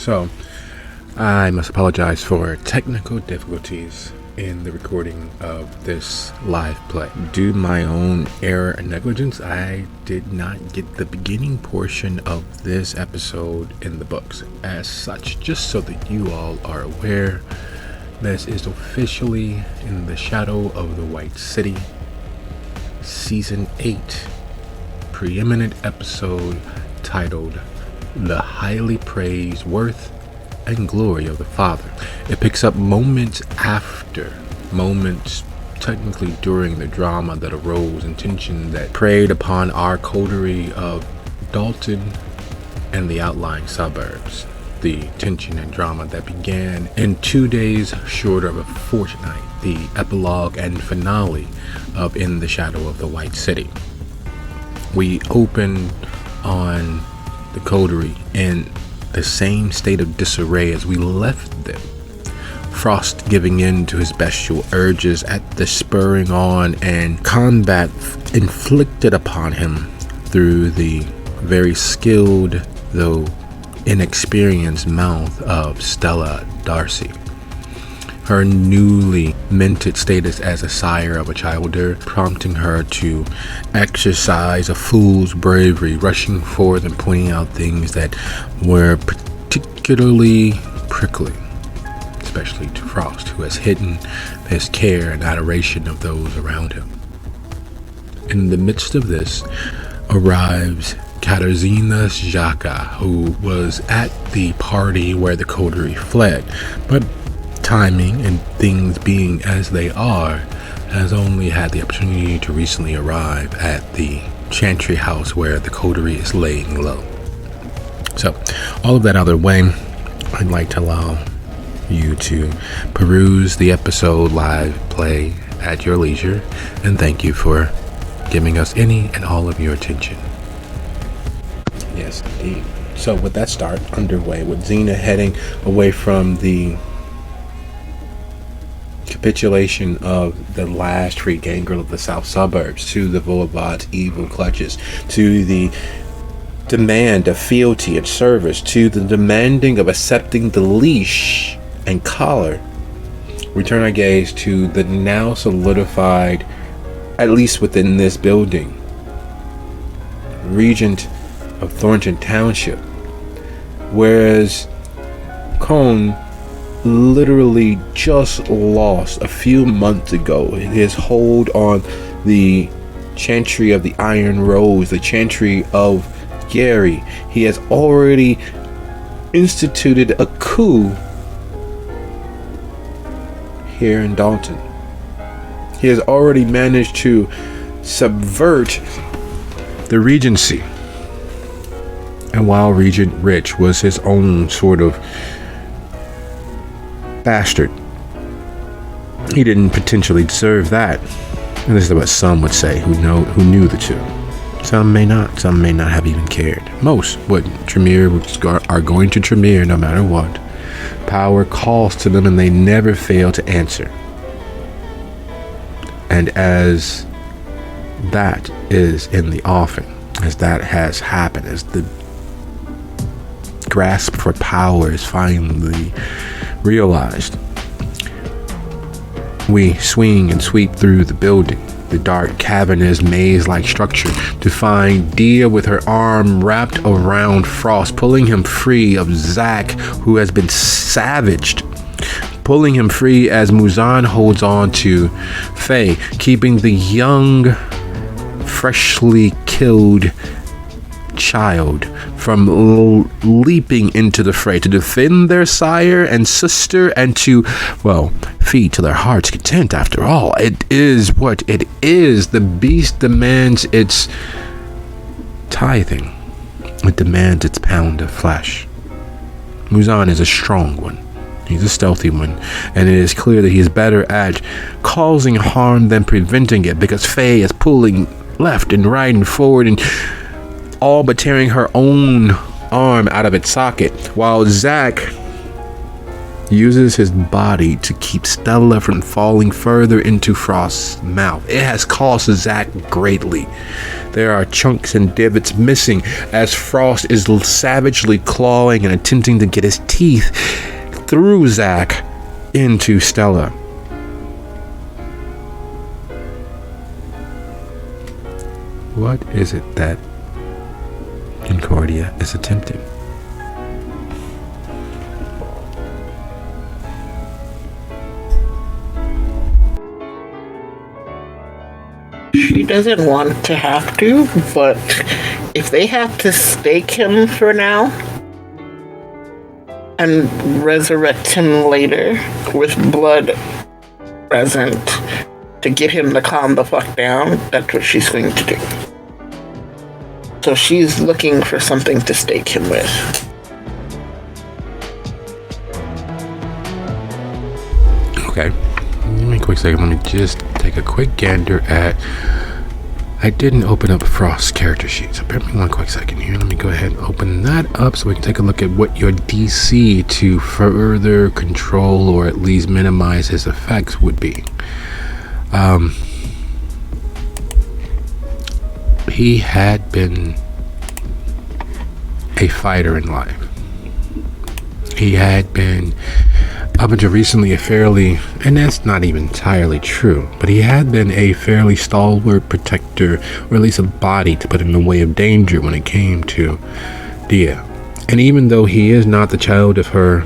So, I must apologize for technical difficulties in the recording of this live play. Due to my own error and negligence, I did not get the beginning portion of this episode in the books. As such, just so that you all are aware, this is officially In the Shadow of the White City, Season 8, preeminent episode titled The Highly Praised Worth and Glory of the Father. It picks up moments technically during the drama that arose and tension that preyed upon our coterie of Dalton and the outlying suburbs. The tension and drama that began in 2 days short of a fortnight, the epilogue and finale of In the Shadow of the White City. We open on the coterie in the same state of disarray as we left them. Frost giving in to his bestial urges at the spurring on and combat inflicted upon him through the very skilled, though inexperienced mouth of Stella Darcy. Her newly minted status as a sire of a childer, prompting her to exercise a fool's bravery, rushing forth and pointing out things that were particularly prickly, especially to Frost, who has hidden his care and adoration of those around him. In the midst of this arrives Katarzyna Żaka, who was at the party where the coterie fled, but timing and things being as they are, has only had the opportunity to recently arrive at the chantry house where the coterie is laying low. So, all of that out of the way, I'd like to allow you to peruse the episode live play at your leisure, and thank you for giving us any and all of your attention. Yes, indeed. So with that start underway, with Xena heading away from the capitulation of the last free gangrel of the south suburbs to the Voivod's evil clutches, to the demand of fealty and service, to the demanding of accepting the leash and collar, we turn our gaze to the now solidified, at least within this building, regent of Thornton Township, whereas Cone literally just lost a few months ago his hold on the chantry of the Iron Rose, the chantry of Gary. He has already instituted a coup here in Dalton. He has already managed to subvert the regency. And while Regent Rich was his own sort of bastard, he didn't potentially deserve that. And this is what some would say who knew the two. Some may not have even cared. Most wouldn't. Tremere are going to Tremere no matter what. Power calls to them and they never fail to answer. And as that is in the offing, as that has happened, as the grasp for power is finally realized, we swing and sweep through the building, the dark, cavernous, maze-like structure, to find Dia with her arm wrapped around Frost, pulling him free of Zack, who has been savaged, pulling him free as Muzan holds on to Faye, keeping the young, freshly killed child from leaping into the fray to defend their sire and sister and to, well, feed to their heart's content. After all, it is what it is. The beast demands its tithing. It demands its pound of flesh. Muzan is a strong one. He's a stealthy one, and it is clear that he is better at causing harm than preventing it, because Faye is pulling left and right and forward and all but tearing her own arm out of its socket, while Zack uses his body to keep Stella from falling further into Frost's mouth. It has cost Zack greatly. There are chunks and divots missing as Frost is savagely clawing and attempting to get his teeth through Zack into Stella. What is it that Concordia is attempting? She doesn't want to have to, but if they have to stake him for now and resurrect him later with blood present to get him to calm the fuck down, that's what she's going to do. So she's looking for something to stake him with. Okay. Give me a quick second. Let me just take a quick gander at... I didn't open up Frost's character sheet, so bear with me one quick second here. Let me go ahead and open that up so we can take a look at what your DC to further control or at least minimize his effects would be. He had been a fighter in life. He had been, up until recently, a fairly, and that's not even entirely true, but he had been a fairly stalwart protector, or at least a body to put in the way of danger when it came to Dia. And even though he is not the child of her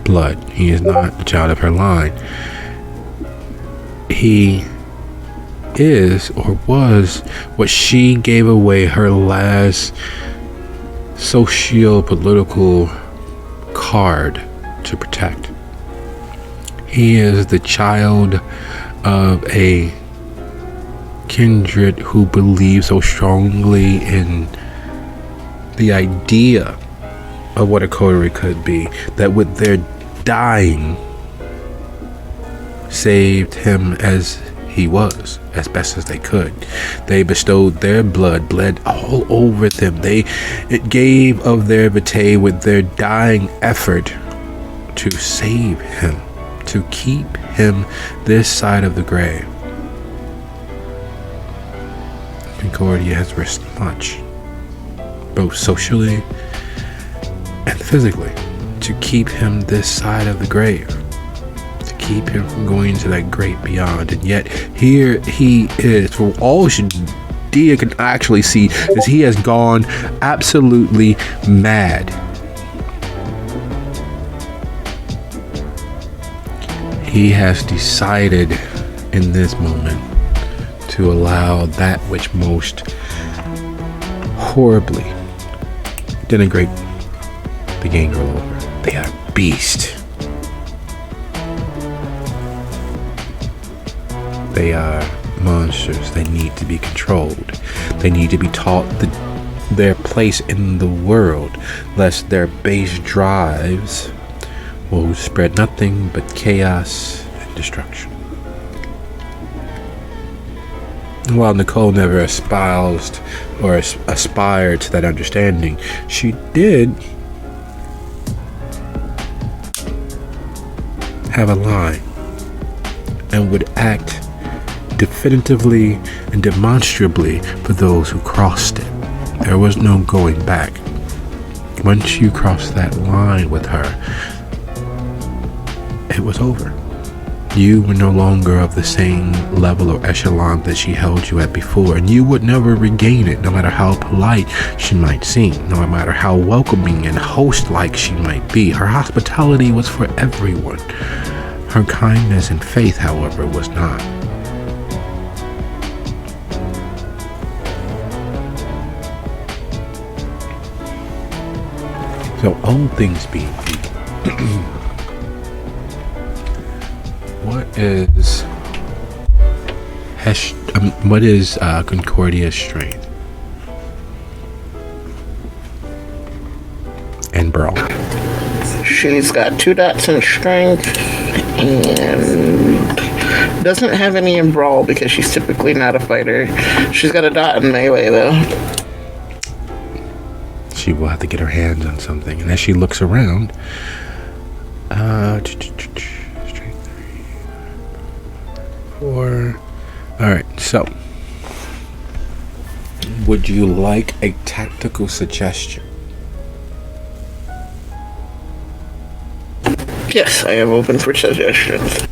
blood, he is not the child of her line, he is or was what she gave away her last socio-political card to protect. He is the child of a kindred who believes so strongly in the idea of what a coterie could be that with their dying saved him as he was, as best as they could. They bestowed their blood, bled all over them. It gave of their vitae with their dying effort to save him, to keep him this side of the grave. Concordia has risked much, both socially and physically, to keep him this side of the grave, to keep him from going into that great beyond. And yet here he is, for all Dia can actually see, is he has gone absolutely mad. He has decided in this moment to allow that which most horribly denigrate the gang girl over. They are beasts. They are monsters. They need to be controlled. They need to be taught their place in the world, lest their base drives will spread nothing but chaos and destruction. While Nicole never espoused or aspired to that understanding, she did have a line and would act definitively and demonstrably for those who crossed it. There was no going back. Once you crossed that line with her, it was over. You were no longer of the same level or echelon that she held you at before, and you would never regain it, no matter how polite she might seem, no matter how welcoming and host-like she might be. Her hospitality was for everyone. Her kindness and faith, however, was not. So, all things being equal, what is Concordia's strength and brawl? She's got 2 dots in strength and doesn't have any in brawl because she's typically not a fighter. She's got a dot in melee though. She will have to get her hands on something, and as she looks around, Strength 3, 4. Alright, so would you like a tactical suggestion? Yes, I am open for suggestions.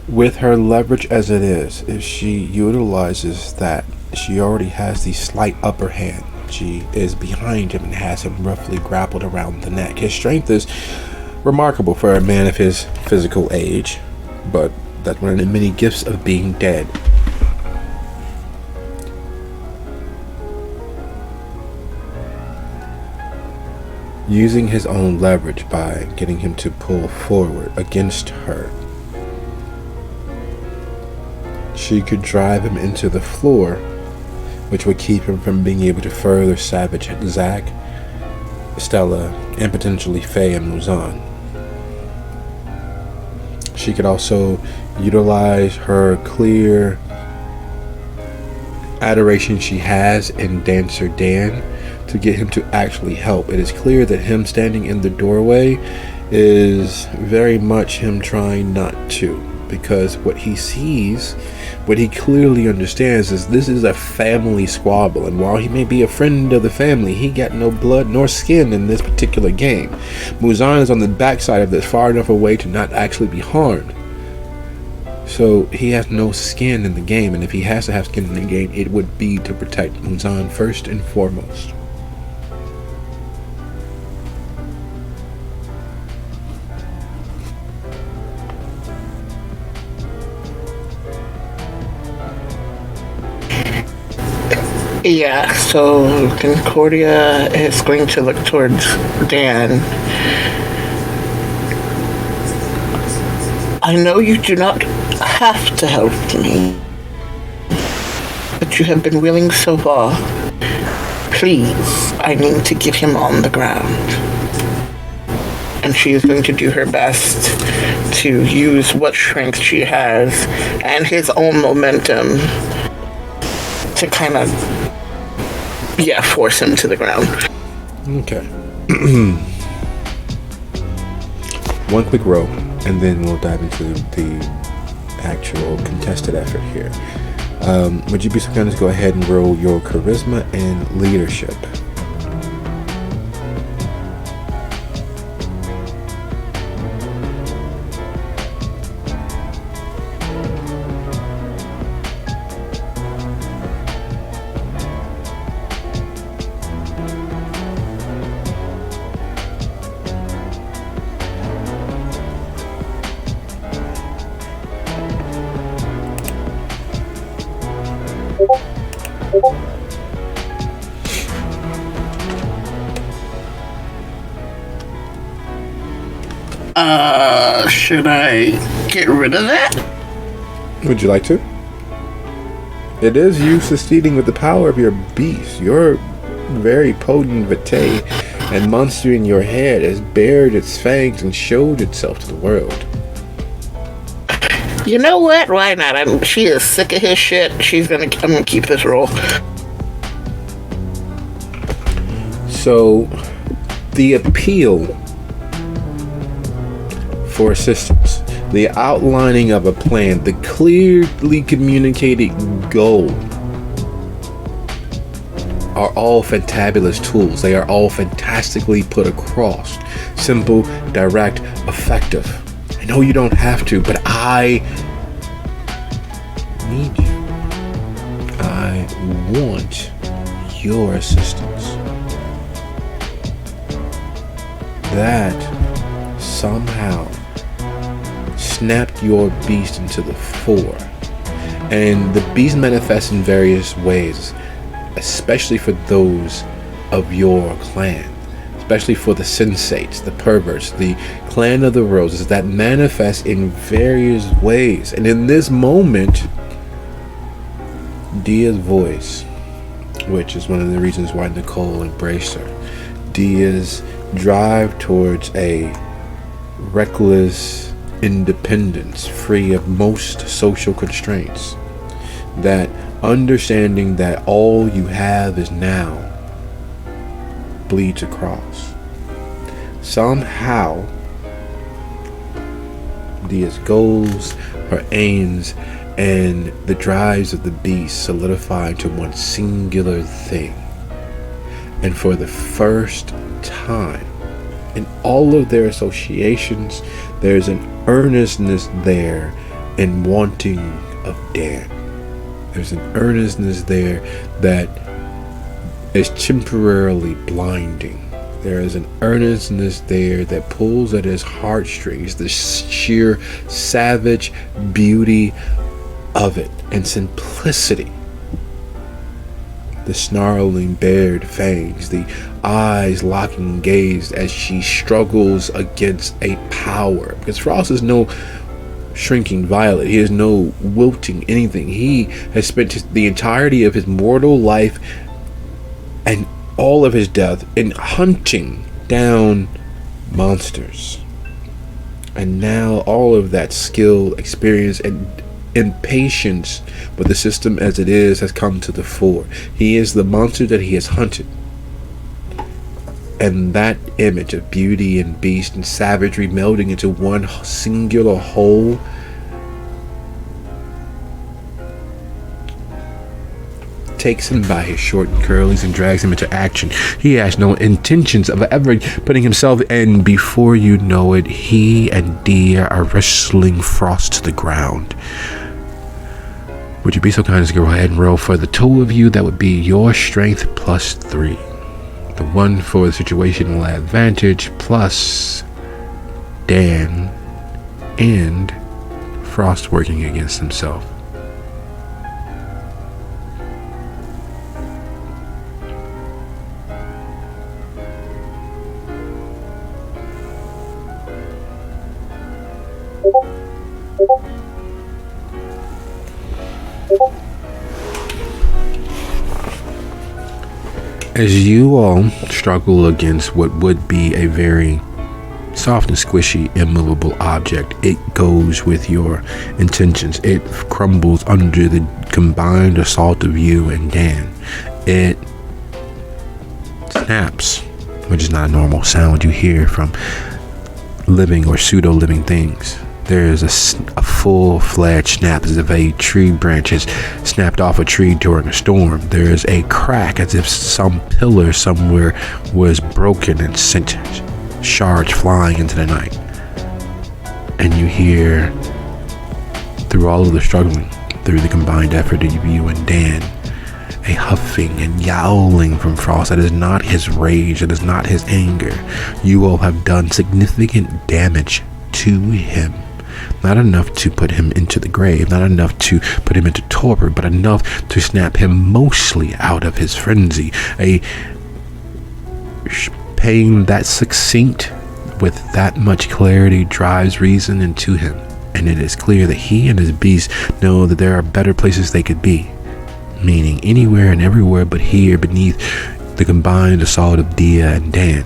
With her leverage as it is, if she utilizes that, she already has the slight upper hand. She is behind him and has him roughly grappled around the neck. His strength is remarkable for a man of his physical age, but that's one of the many gifts of being dead. Using his own leverage by getting him to pull forward against her, she could drive him into the floor, which would keep him from being able to further savage Zack, Stella, and potentially Faye and Muzan. She could also utilize her clear adoration she has in Dancer Dan to get him to actually help. It is clear that him standing in the doorway is very much him trying not to, because what he sees, what he clearly understands, is this is a family squabble, and while he may be a friend of the family, he got no blood nor skin in this particular game. Muzan is on the backside of this, far enough away to not actually be harmed. So he has no skin in the game, and if he has to have skin in the game, it would be to protect Muzan first and foremost. Yeah, so Concordia is going to look towards Dan. I know you do not have to help me, but you have been willing so far. Please, I need to get him on the ground. And she is going to do her best to use what strength she has and his own momentum to kind of, force him to the ground. Okay. One quick roll, and then we'll dive into the actual contested effort here. Would you be so kind as go ahead and roll your charisma and leadership? Should I get rid of that? Would you like to? It is you succeeding with the power of your beast. Your very potent vitae and monster in your head has bared its fangs and showed itself to the world. You know what? Why not? She is sick of his shit. I'm gonna keep this roll. So, the appeal for assistance, the outlining of a plan, the clearly communicated goal are all fantabulous tools. They are all fantastically put across. Simple, direct, effective. I know you don't have to, but I need you. I want your assistance. That somehow snapped your beast into the fore. And the beast manifests in various ways, especially for those of your clan, especially for the sensates, the perverts, the clan of the roses, that manifest in various ways. And in this moment, Dia's voice, which is one of the reasons why Nicole embraced her, Dia's drive towards a reckless independence, free of most social constraints, that understanding that all you have is now, bleeds across. Somehow Dia's goals, her aims, and the drives of the beast solidify into one singular thing. And for the first time in all of their associations, there's an earnestness there in wanting of Dan. There's an earnestness there that is temporarily blinding. There is an earnestness there that pulls at his heartstrings, the sheer savage beauty of it and simplicity. The snarling bared fangs, the eyes locking gaze as she struggles against a power. Because Frost is no shrinking violet. He is no wilting anything. He has spent the entirety of his mortal life and all of his death in hunting down monsters. And now all of that skill, experience, and impatience with the system as it is has come to the fore. He is the monster that he has hunted. And that image of beauty and beast and savagery melding into one singular whole takes him by his short curlies and drags him into action. He has no intentions of ever putting himself in. Before you know it, he and Dia are wrestling Frost to the ground. Would you be so kind as to go ahead and roll for the two of you? That would be your strength plus 3. The one for the situational advantage plus Dan and Frost working against himself. As you all struggle against what would be a very soft and squishy, immovable object, it goes with your intentions. It crumbles under the combined assault of you and Dan. It snaps, which is not a normal sound you hear from living or pseudo-living things. There is a full-fledged snap as if a tree branch has snapped off a tree during a storm. There is a crack as if some pillar somewhere was broken and sent shards flying into the night. And you hear, through all of the struggling, through the combined effort of you and Dan, a huffing and yowling from Frost. That is not his rage. That is not his anger. You all have done significant damage to him. Not enough to put him into the grave, not enough to put him into torpor, but enough to snap him mostly out of his frenzy. A pain that succinct with that much clarity drives reason into him. And it is clear that he and his beast know that there are better places they could be. Meaning anywhere and everywhere but here beneath the combined assault of Dia and Dan.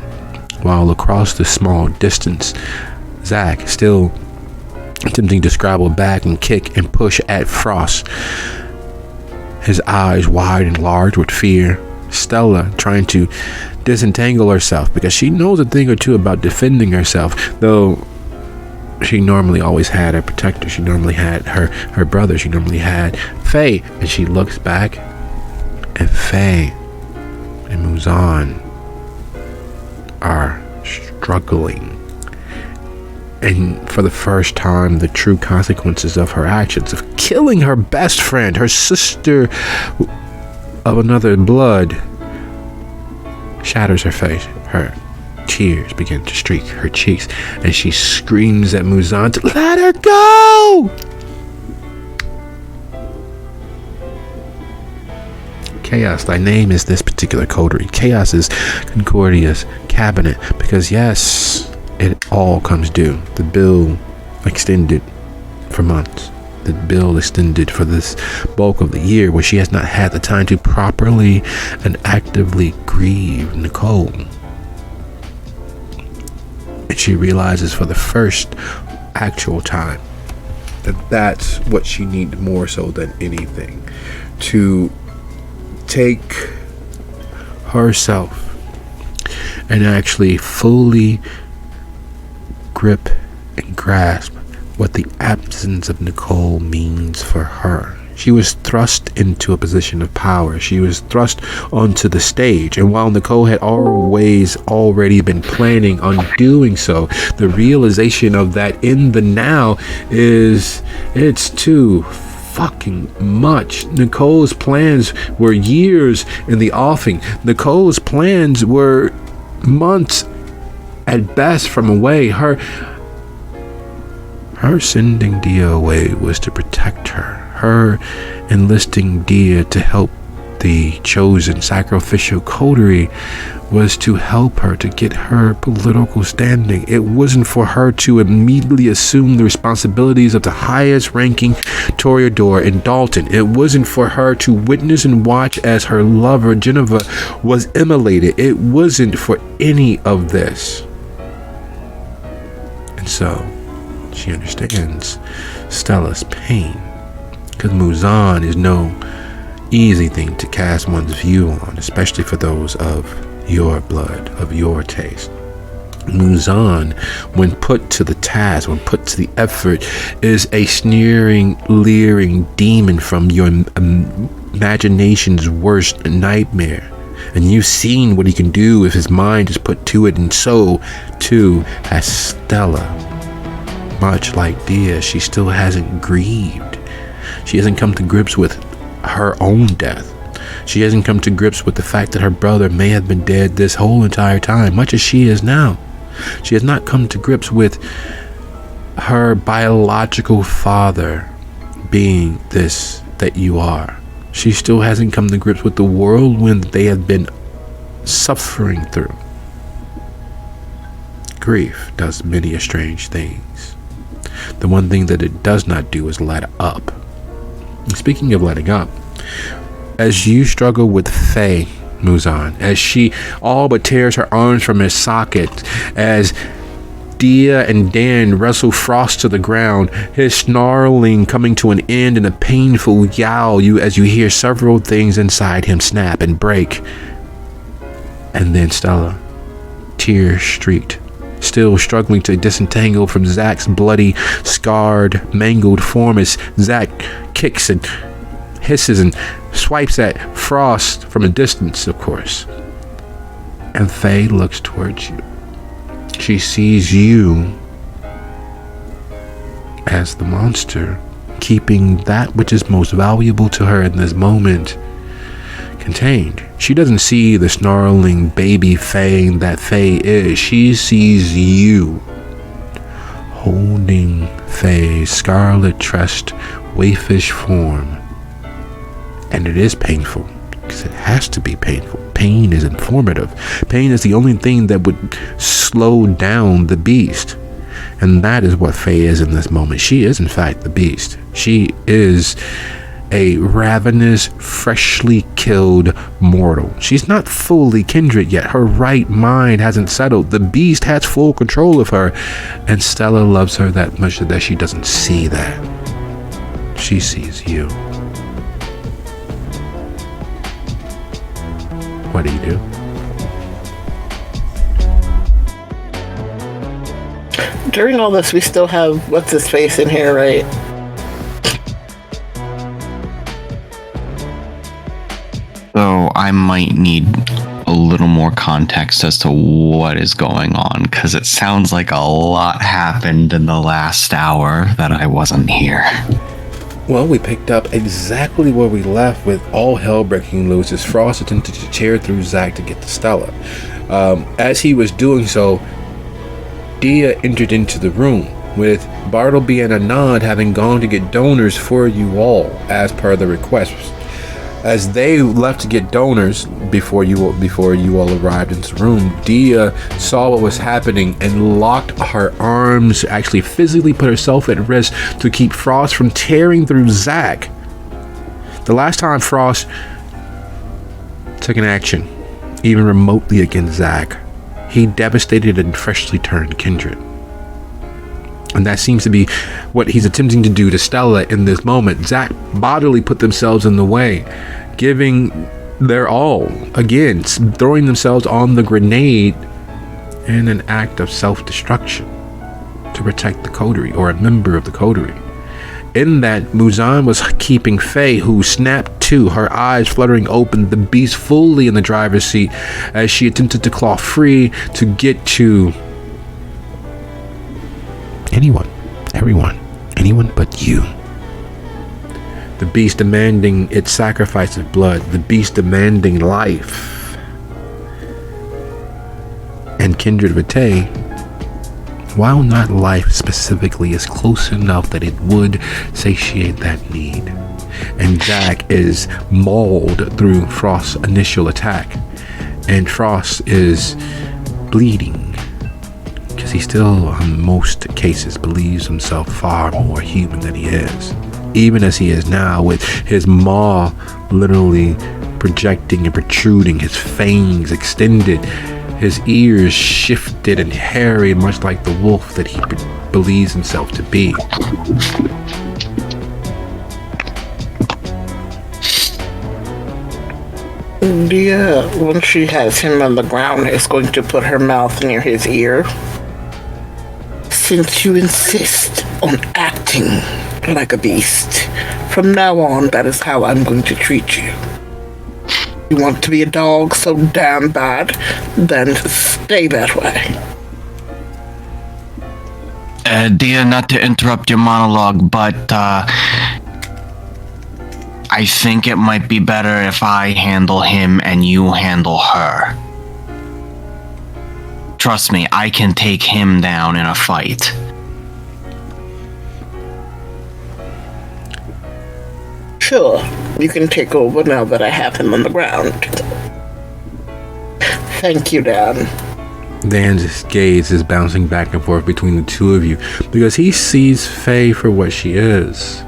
While across the small distance, Zach still attempting to scrabble back and kick and push at Frost, his eyes wide and large with fear. Stella trying to disentangle herself because she knows a thing or two about defending herself, though she normally always had a protector. She normally had her brother. She normally had Faye. And she looks back and Faye and Muzan are struggling. And for the first time, the true consequences of her actions, of killing her best friend, her sister of another blood, shatters her face. Her tears begin to streak her cheeks, and she screams at Muzan to let her go! Chaos, thy name is this particular coterie. Chaos is Concordia's cabinet, because yes, it all comes due. The bill extended for months. The bill extended for this bulk of the year where she has not had the time to properly and actively grieve Nicole. And she realizes for the first actual time that that's what she needs more so than anything. To take herself and actually fully grip and grasp what the absence of Nicole means for her. She was thrust into a position of power. She was thrust onto the stage. And while Nicole had already been planning on doing so, the realization of that in the now it's too fucking much. Nicole's plans were years in the offing. Nicole's plans were months at best from away. Her sending Dia away was to protect her. Her enlisting Dia to help the chosen sacrificial coterie was to help her to get her political standing. It wasn't for her to immediately assume the responsibilities of the highest ranking toreador in Dalton. It wasn't for her to witness and watch as her lover Geneva was immolated. It wasn't for any of this. And so she understands Stella's pain, because Muzan is no easy thing to cast one's view on, especially for those of your blood, of your taste. Muzan, when put to the task, when put to the effort, is a sneering, leering demon from your imagination's worst nightmare. And you've seen what he can do if his mind is put to it, and so, too, has Stella. Much like Dia, she still hasn't grieved. She hasn't come to grips with her own death. She hasn't come to grips with the fact that her brother may have been dead this whole entire time, much as she is now. She has not come to grips with her biological father being this that you are. She still hasn't come to grips with the whirlwind that they have been suffering through. Grief does many strange things. The one thing that it does not do is let up. And speaking of letting up, as you struggle with Faye, Muzan, as she all but tears her arms from his socket, as Dia and Dan wrestle Frost to the ground, his snarling coming to an end in a painful yowl, as you hear several things inside him snap and break. And then Stella, tear-streaked, still struggling to disentangle from Zach's bloody, scarred, mangled form, as Zach kicks and hisses and swipes at Frost from a distance, of course. And Faye looks towards you. She sees you as the monster, keeping that which is most valuable to her in this moment contained. She doesn't see the snarling baby Faye that Faye is. She sees you holding Faye's scarlet-tressed, waifish form. And it is painful, because it has to be painful. Pain is informative. Pain is the only thing that would slow down the beast. And that is what Faye is in this moment. She is, in fact, the beast. She is a ravenous, freshly killed mortal. She's not fully kindred yet. Her right mind hasn't settled. The beast has full control of her. And Stella loves her that much that she doesn't see that. She sees you. What do you do? During all this, we still have what's his face in here, right? So I might need a little more context as to what is going on, because it sounds like a lot happened in the last hour that I wasn't here. Well, we picked up exactly where we left, with all hell breaking loose as Frost attempted to tear through Zach to get to Stella. As he was doing so, Dia entered into the room, with Bartleby and Anand having gone to get donors for you all, as per the request. As they left to get donors before you all arrived into the room, Dia saw what was happening and locked her arms, actually physically put herself at risk to keep Frost from tearing through Zach. The last time Frost took an action, even remotely against Zach, he devastated and freshly turned Kindred. And that seems to be what he's attempting to do to Stella in this moment. Zach bodily put themselves in the way, giving their all, again, throwing themselves on the grenade in an act of self-destruction to to protect the coterie, or a member of the coterie. In that, Muzan was keeping Faye, who snapped to, her eyes fluttering open, the beast fully in the driver's seat as she attempted to claw free to get to anyone but you. The beast demanding its sacrifice of blood, the beast demanding life. And Kindred Vitae, while not life specifically, is close enough that it would satiate that need. And Jack is mauled through Frost's initial attack. And Frost is bleeding. Because he still, in most cases, believes himself far more human than he is. Even as he is now, with his maw literally projecting and protruding, his fangs extended, his ears shifted and hairy, much like the wolf that he believes himself to be. Dia, when she has him on the ground, is going to put her mouth near his ear. Since you insist on acting like a beast, from now on, that is how I'm going to treat you. You want to be a dog so damn bad, then stay that way. Dia, not to interrupt your monologue, but I think it might be better if I handle him and you handle her. Trust me, I can take him down in a fight. Sure, you can take over now that I have him on the ground. Thank you, Dan. Dan's gaze is bouncing back and forth between the two of you because he sees Faye for what she is,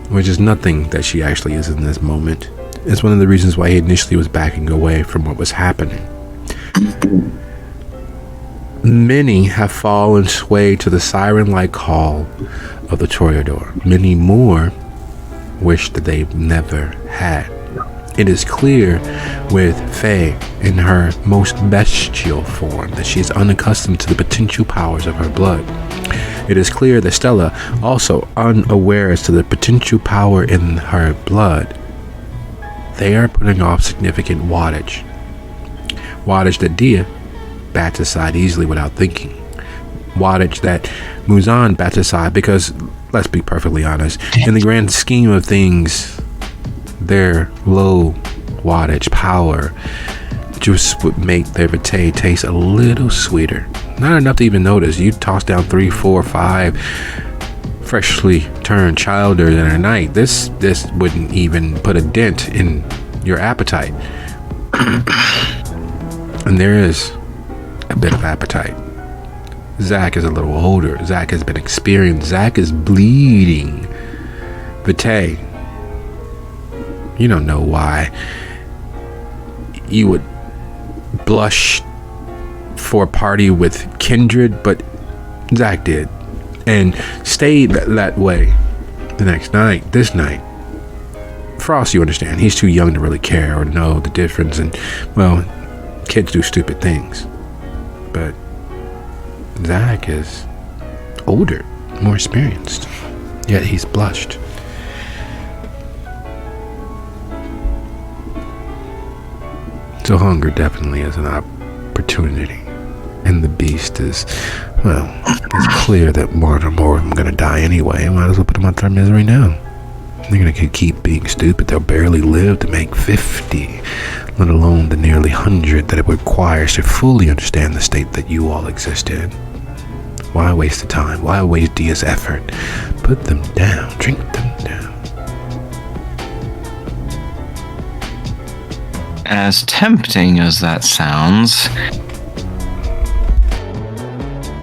which is nothing that she actually is in this moment. It's one of the reasons why he initially was backing away from what was happening. Many have fallen sway to the siren-like call of the Toreador. Many more wish that they never had. It is clear with Faye in her most bestial form that she is unaccustomed to the potential powers of her blood. It is clear that Stella, also unaware as to the potential power in her blood, they are putting off significant wattage. Wattage that Dia bats aside easily without thinking. Wattage that Muzan bats aside because, let's be perfectly honest, in the grand scheme of things, their low wattage power just would make their vitae taste a little sweeter. Not enough to even notice. You toss down 3, 4, 5 freshly turned childers in a night. This wouldn't even put a dent in your appetite. And there is a bit of appetite. Zach is a little older. Zach has been experienced. Zach is bleeding. Vitae, you don't know why you would blush for a party with Kindred, but Zach did, and stayed that way the next night. This night, Frost, you understand, he's too young to really care or know the difference, and, well, kids do stupid things. But Zach is older, more experienced, yet he's blushed. So hunger definitely is an opportunity. And the beast is, well, it's clear that more and more of them are going to die anyway. Might as well put them out their misery now. They're going to keep being stupid. They'll barely live to make 50, let alone the nearly 100 that it requires to fully understand the state that you all exist in. Why waste the time? Why waste Dia's effort? Put them down. Drink them down. As tempting as that sounds,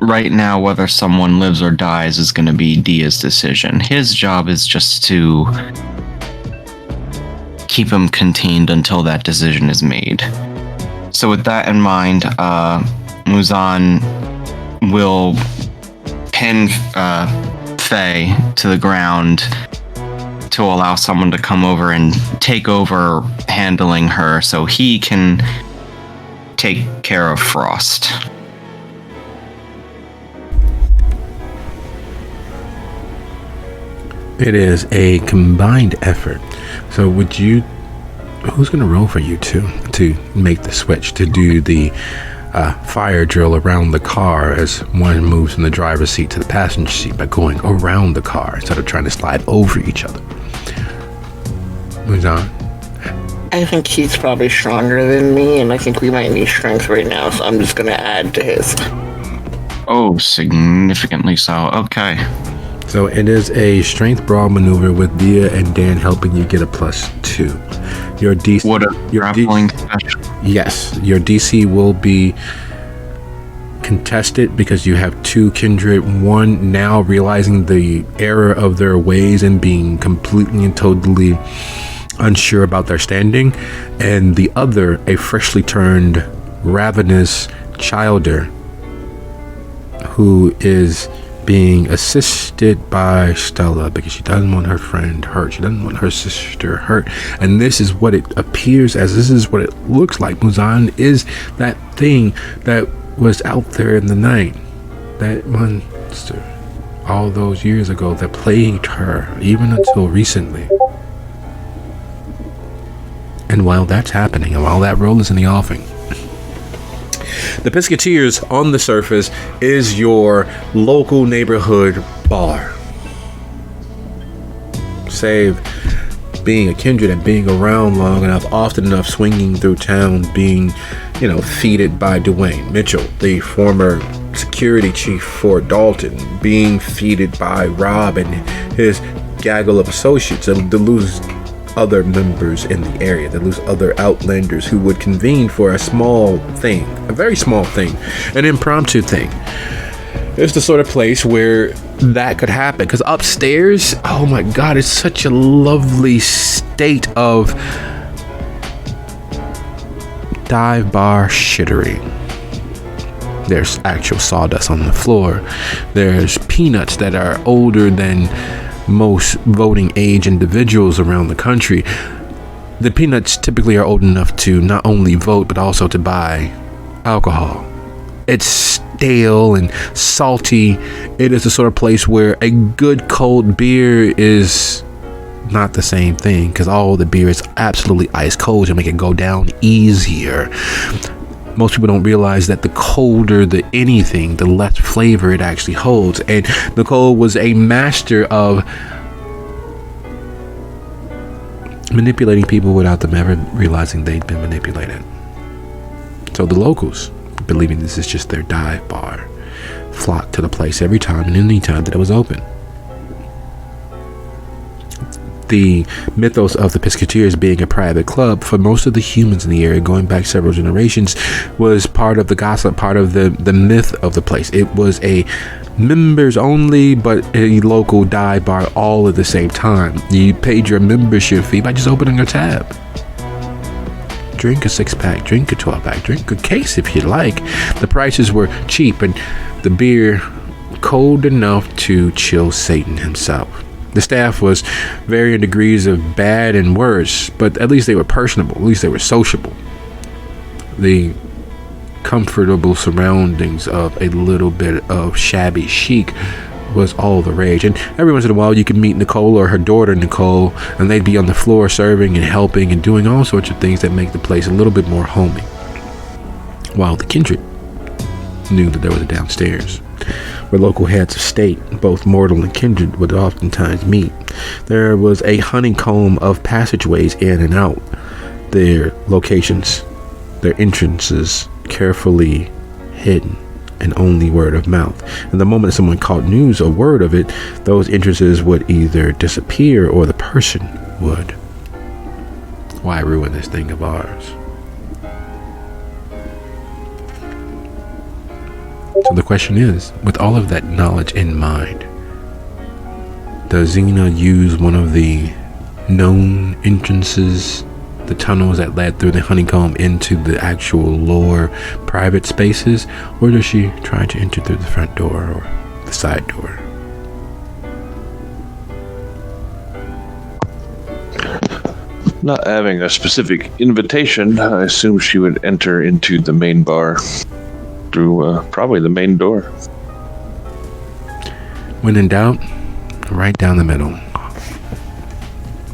right now, whether someone lives or dies is going to be Dia's decision. His job is just to keep him contained until that decision is made. So with that in mind, Muzan will pin Faye to the ground to allow someone to come over and take over handling her so he can take care of Frost. It is a combined effort. So would you... Who's going to roll for you to make the switch, to do the fire drill around the car as one moves from the driver's seat to the passenger seat by going around the car instead of trying to slide over each other? Muzan? I think he's probably stronger than me, and I think we might need strength right now, so I'm just gonna add to his. Oh, significantly so. Okay. So it is a strength brawl maneuver with Dia and Dan helping you get a +2. Your DC... What a grappling special. Yes, your DC will be contested because you have two Kindred, one now realizing the error of their ways and being completely and totally unsure about their standing, and the other a freshly turned ravenous childer who is being assisted by Stella because she doesn't want her friend hurt. She doesn't want her sister hurt. And this is what it appears as. This is what it looks like. Muzan is that thing that was out there in the night. That monster all those years ago that plagued her even until recently. And while that's happening, and while that roll is in the offing, the Pisketeers on the surface is your local neighborhood bar. Save being a Kindred and being around long enough, often enough, swinging through town, being, feeded by Dwayne Mitchell, the former security chief for Dalton, being feeded by Rob and his gaggle of associates, and to lose other members in the area, that lose other Outlanders who would convene for a small thing, a very small thing, an impromptu thing. It's the sort of place where that could happen, because upstairs, oh my god, it's such a lovely state of dive bar shittery. There's actual sawdust on the floor. There's peanuts that are older than most voting age individuals around the country. The peanuts typically are old enough to not only vote but also to buy alcohol. It's stale and salty. It is the sort of place where a good cold beer is not the same thing, because all the beer is absolutely ice cold to make it go down easier. Most people don't realize that the colder the anything, the less flavor it actually holds. And Nicole was a master of manipulating people without them ever realizing they'd been manipulated. So the locals, believing this is just their dive bar, flocked to the place every time and any time that it was open. The mythos of the Pisketeers being a private club for most of the humans in the area going back several generations was part of the gossip, part of the myth of the place. It was a members only but a local dive bar all at the same time. You paid your membership fee by just opening a tab. Drink a 6-pack, drink a 12-pack, drink a case if you like. The prices were cheap and the beer cold enough to chill Satan himself. The staff was varying degrees of bad and worse, but at least they were personable, at least they were sociable. The comfortable surroundings of a little bit of shabby chic was all the rage. And every once in a while you could meet Nicole or her daughter Nicole, and they'd be on the floor serving and helping and doing all sorts of things that make the place a little bit more homey. While the Kindred knew that there was a downstairs where local heads of state, both mortal and kindred, would oftentimes meet. There was a honeycomb of passageways in and out, their locations, their entrances carefully hidden and only word of mouth. And the moment someone caught news or word of it, those entrances would either disappear or the person would. Why ruin this thing of ours? So the question is, with all of that knowledge in mind, does Xena use one of the known entrances, the tunnels that led through the honeycomb into the actual lore private spaces, or does she try to enter through the front door or the side door? Not having a specific invitation, I assume she would enter into the main bar through probably the main door. When in doubt, right down the middle.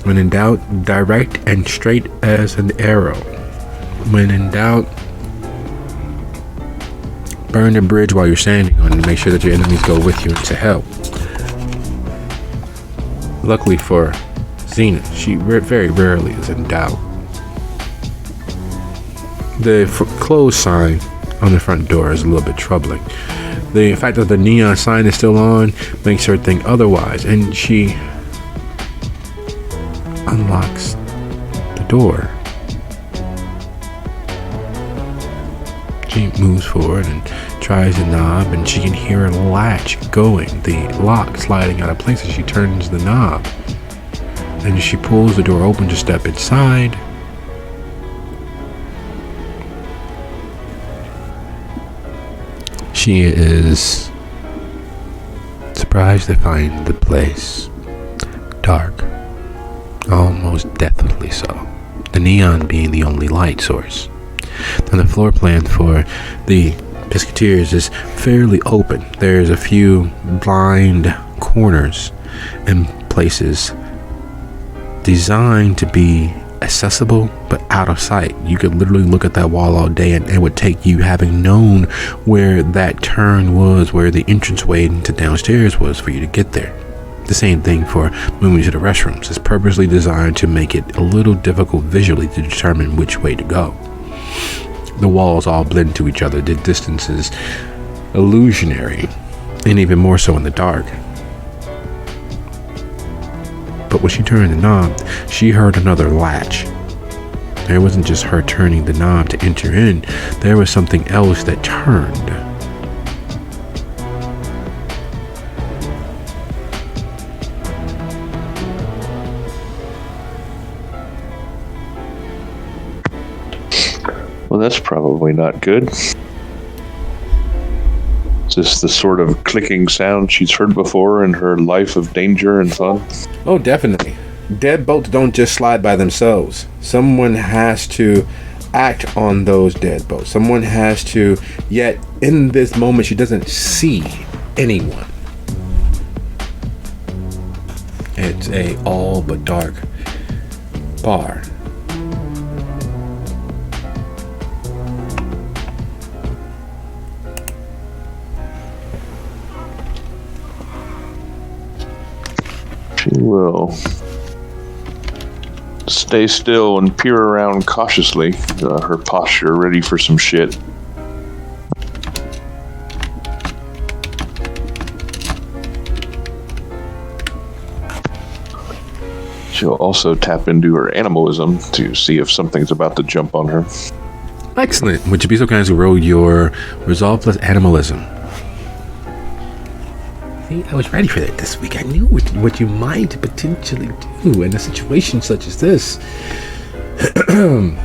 When in doubt, direct and straight as an arrow. When in doubt, burn the bridge while you're standing on it and make sure that your enemies go with you into hell. Luckily for Zenith, she very rarely is in doubt. The closed sign on the front door is a little bit troubling. The fact that the neon sign is still on makes her think otherwise, and she unlocks the door. She moves forward and tries the knob, and she can hear a latch going, the lock sliding out of place as she turns the knob. And she pulls the door open to step inside. She is surprised to find the place dark, almost deathly so, the neon being the only light source. Now the floor plan for the Pisketeers is fairly open. There's a few blind corners and places designed to be accessible but out of sight. You could literally look at that wall all day and it would take you, having known where that turn was, where the entranceway into downstairs was, for you to get there. The same thing for moving to the restrooms. It's purposely designed to make it a little difficult visually to determine which way to go. The walls all blend to each other. The distance is illusionary, and even more so in the dark. But when she turned the knob, she heard another latch. It wasn't just her turning the knob to enter in. There was something else that turned. Well, that's probably not good. Is this the sort of clicking sound she's heard before in her life of danger and fun? Oh, definitely. Deadbolts don't just slide by themselves. Someone has to act on those deadbolts. Someone has to, yet in this moment she doesn't see anyone. It's a all but dark bar. She will stay still and peer around cautiously, her posture ready for some shit. She'll also tap into her animalism to see if something's about to jump on her. Excellent. Would you be so kind as to roll your resolve plus animalism? See, I was ready for that this week. I knew what you might potentially do in a situation such as this. And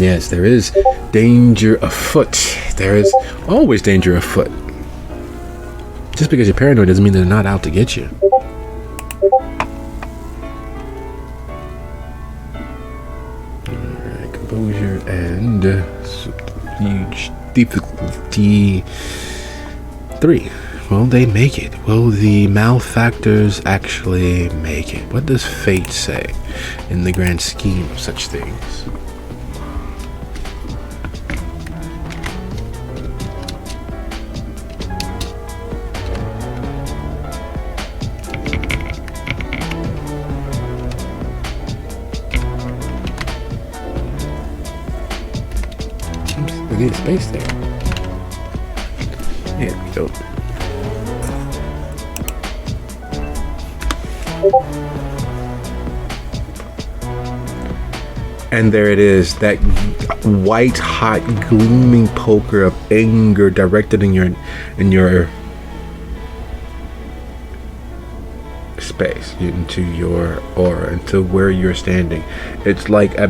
yes, there is danger afoot. There is always danger afoot. Just because you're paranoid doesn't mean they're not out to get you. Alright, composure and huge difficulty 3. Will they make it? Will the malefactors actually make it? What does fate say in the grand scheme of such things? We need a space there. There we go. And there it is, that white hot gleaming poker of anger directed in your space, into your aura, into where you're standing. It's like a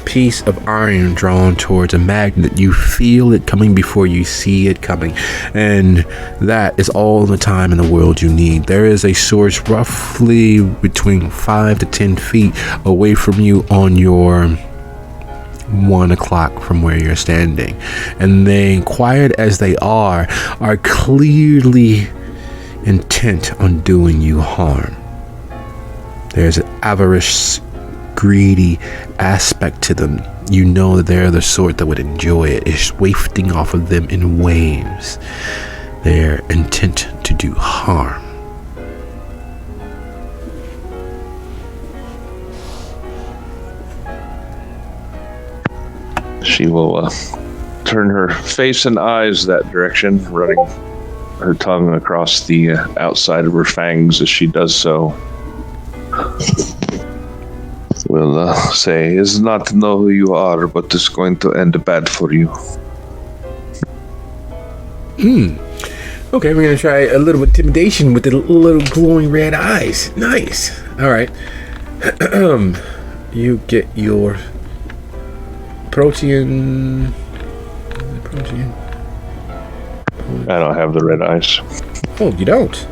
piece of iron drawn towards a magnet. You feel it coming before you see it coming, and that is all the time in the world you need. There is a source roughly between 5 to 10 feet away from you on your 1 o'clock from where you're standing, and they, quiet as they are clearly intent on doing you harm. There's an avarice, greedy aspect to them. You know that they're the sort that would enjoy it. It's wafting off of them in waves. Their intent to do harm. She will turn her face and eyes that direction, running her tongue across the outside of her fangs as she does so. Will say, is not to know who you are, but it's going to end bad for you. Okay, we're gonna try a little intimidation with the little glowing red eyes. Nice. All right. You get your protein. I don't have the red eyes. Oh, you don't?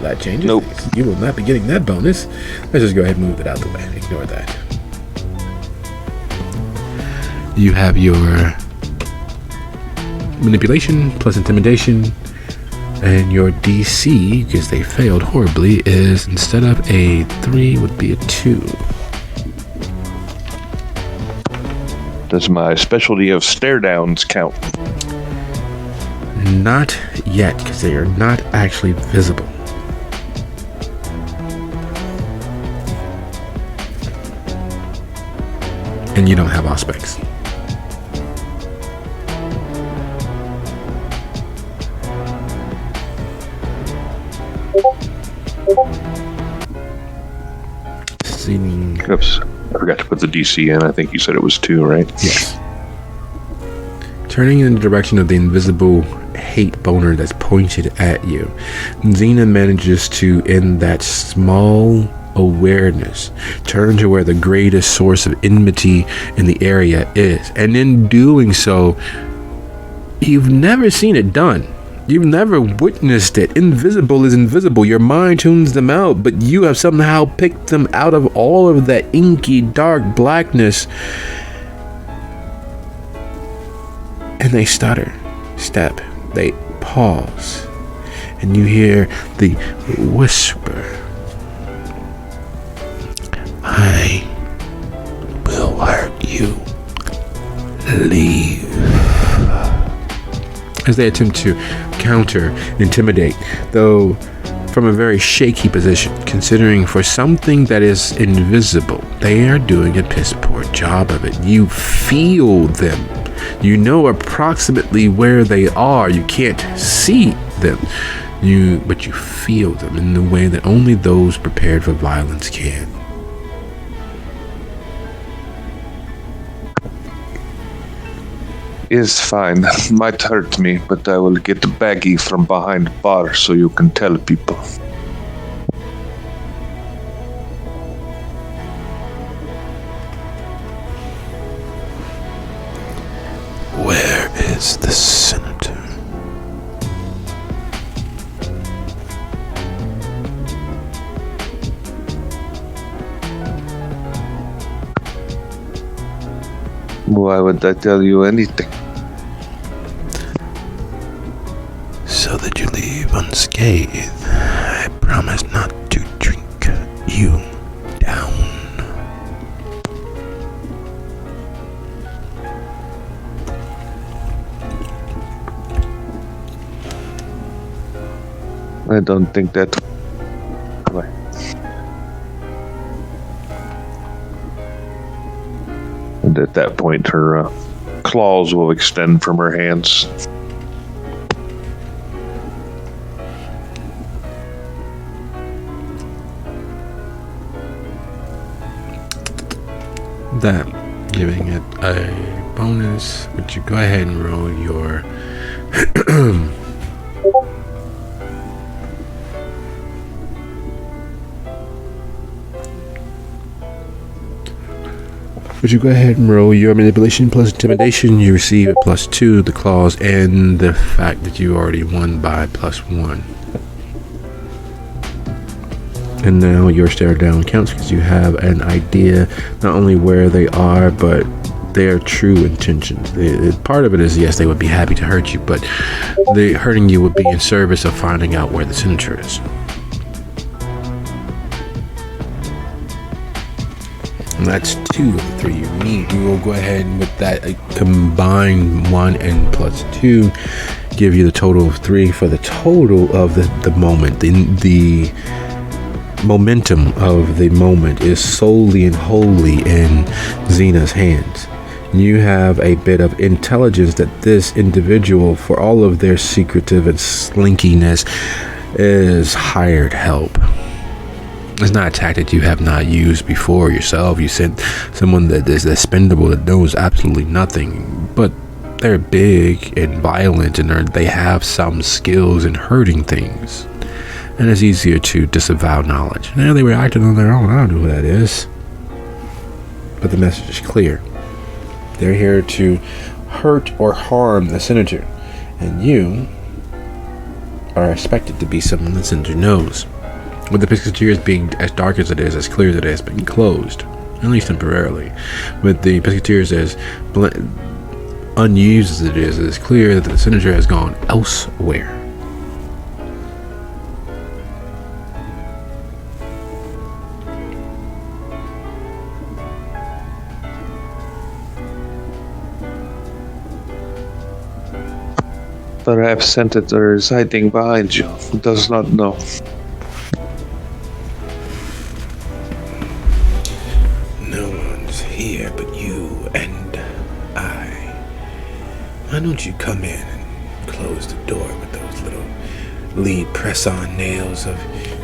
That changes Nope. things. You will not be getting that bonus. Let's just go ahead and move it out the way. Ignore that. You have your manipulation plus intimidation, and your DC, because they failed horribly, is instead of a 3 would be a 2. Does my specialty of stare downs count? Not yet, because they are not actually visible. And you don't have aspects. Seeming. Oops. I forgot to put the DC in. I think you said it was 2, right? Yes. Turning in the direction of the invisible hate boner that's pointed at you, Xena manages to, in that small awareness, turn to where the greatest source of enmity in the area is. And in doing so, you've never seen it done. You've never witnessed it. Invisible is invisible. Your mind tunes them out, but you have somehow picked them out of all of that inky, dark blackness. And they stutter, step, they pause, and you hear the whisper, I will hurt you. Leave. As they attempt to counter, intimidate, though from a very shaky position, considering for something that is invisible, they are doing a piss poor job of it. You feel them. You know approximately where they are. You can't see them, but you feel them in the way that only those prepared for violence can. Is fine. Might hurt me, but I will get baggy from behind bar so you can tell people. Where is the senator? Why would I tell you anything? So that you leave unscathed. I promise not to drink you down. I don't think that. And at that point, her claws will extend from her hands. That giving it a bonus. Would you go ahead and roll your Would you go ahead and roll your manipulation plus intimidation? You receive a +2, the claws, and the fact that you already won by +1. And now your stare down counts because you have an idea not only where they are, but their true intentions. Part of it is, yes, they would be happy to hurt you, but the hurting you would be in service of finding out where the senator is. And that's 2 of the 3 you need. We will go ahead and with that combine 1 and plus 2, give you the total of 3 for the total of the moment. The momentum of the moment is solely and wholly in Xena's hands. You have a bit of intelligence that this individual, for all of their secretive and slinkiness, is hired help. It's not a tactic you have not used before yourself. You sent someone that is expendable, that knows absolutely nothing, but they're big and violent, and they have some skills in hurting things. And it's easier to disavow knowledge. Now they were acting on their own. I don't know who that is. But the message is clear. They're here to hurt or harm the senator. And you are expected to be someone the senator knows. With the Piscateers being as dark as it is, it's clear that it has been closed. At least temporarily. With the Piscateers as unused as it is clear that the senator has gone elsewhere. Perhaps Senator is hiding behind you. Does not know. No one's here but you and I. Why don't you come in and close the door with those little lead press-on nails of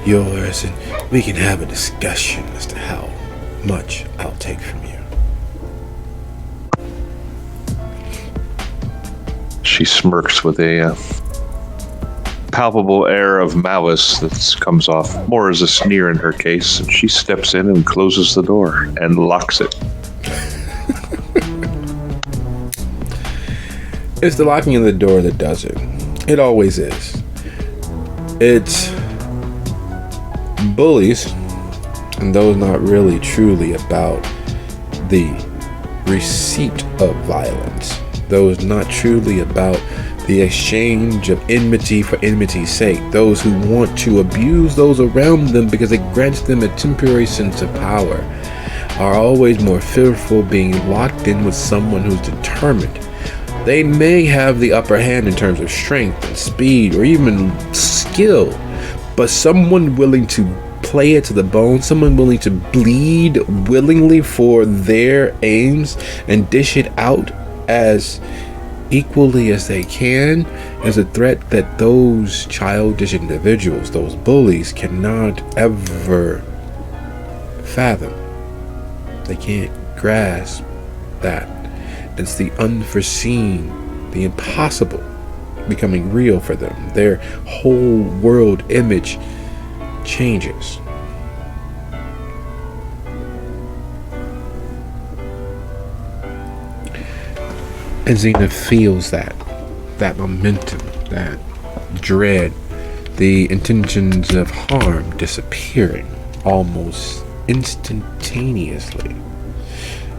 yours, and we can have a discussion as to how much I'll take from you. She smirks with a palpable air of malice that comes off more as a sneer in her case, and she steps in and closes the door and locks it. It's the locking of the door that does it. It always is. It's bullies, and those not really truly about the receipt of violence. Those not truly about the exchange of enmity for enmity's sake. Those who want to abuse those around them because it grants them a temporary sense of power are always more fearful being locked in with someone who's determined. They may have the upper hand in terms of strength and speed or even skill, but someone willing to play it to the bone, someone willing to bleed willingly for their aims and dish it out as equally as they can, is a threat that those childish individuals, those bullies, cannot ever fathom. They can't grasp that. It's the unforeseen, the impossible becoming real for them. Their whole world image changes. And Xena feels that momentum, that dread, the intentions of harm disappearing almost instantaneously.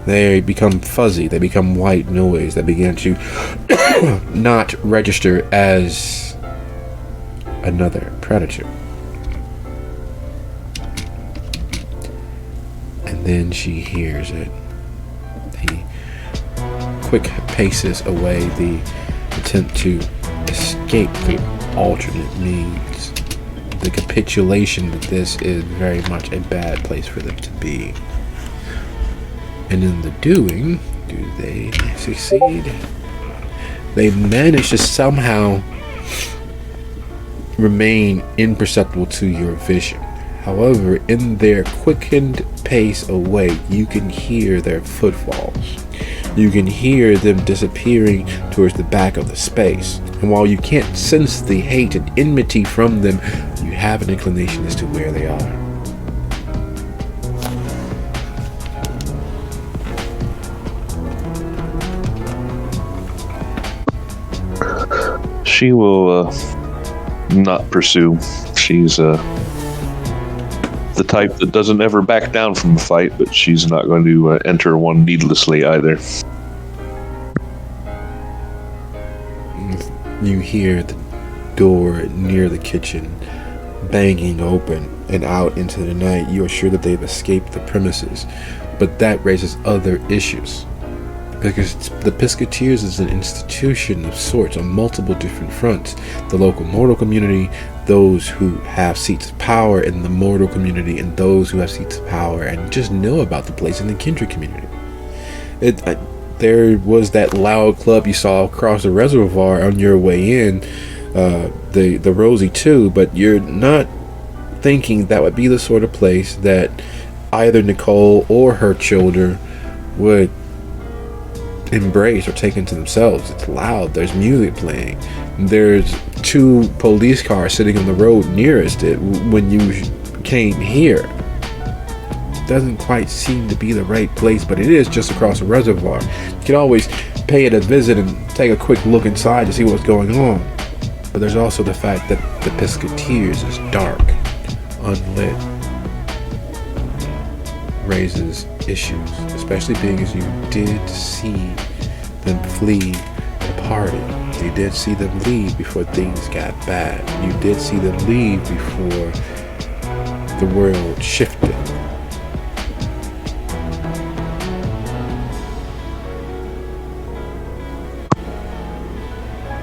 They become fuzzy, they become white noise, they begin to not register as another predator. And then she hears it. He quick paces away, the attempt to escape through alternate means. The capitulation that this is very much a bad place for them to be. And in the doing, do they succeed? They manage to somehow remain imperceptible to your vision. However, in their quickened pace away, you can hear their footfalls. You can hear them disappearing towards the back of the space. And while you can't sense the hate and enmity from them, you have an inclination as to where they are. She will not pursue. She's the type that doesn't ever back down from a fight, but she's not going to enter one needlessly either. You hear the door near the kitchen banging open and out into the night, you are sure that they've escaped the premises. But that raises other issues, because the Pisketeers is an institution of sorts on multiple different fronts. The local mortal community, those who have seats of power in the mortal community, and those who have seats of power and just know about the place in the Kindred community. There was that loud club you saw across the reservoir on your way in, the Rosie 2, but you're not thinking that would be the sort of place that either Nicole or her children would embrace or take into themselves. It's loud, there's music playing, there's 2 police cars sitting on the road nearest it when you came here. Doesn't quite seem to be the right place, but it is just across the reservoir. You can always pay it a visit and take a quick look inside to see what's going on. But there's also the fact that the Pisketeers is dark, unlit. Raises issues, especially being as you did see them flee the party. You did see them leave before things got bad. You did see them leave before the world shifted.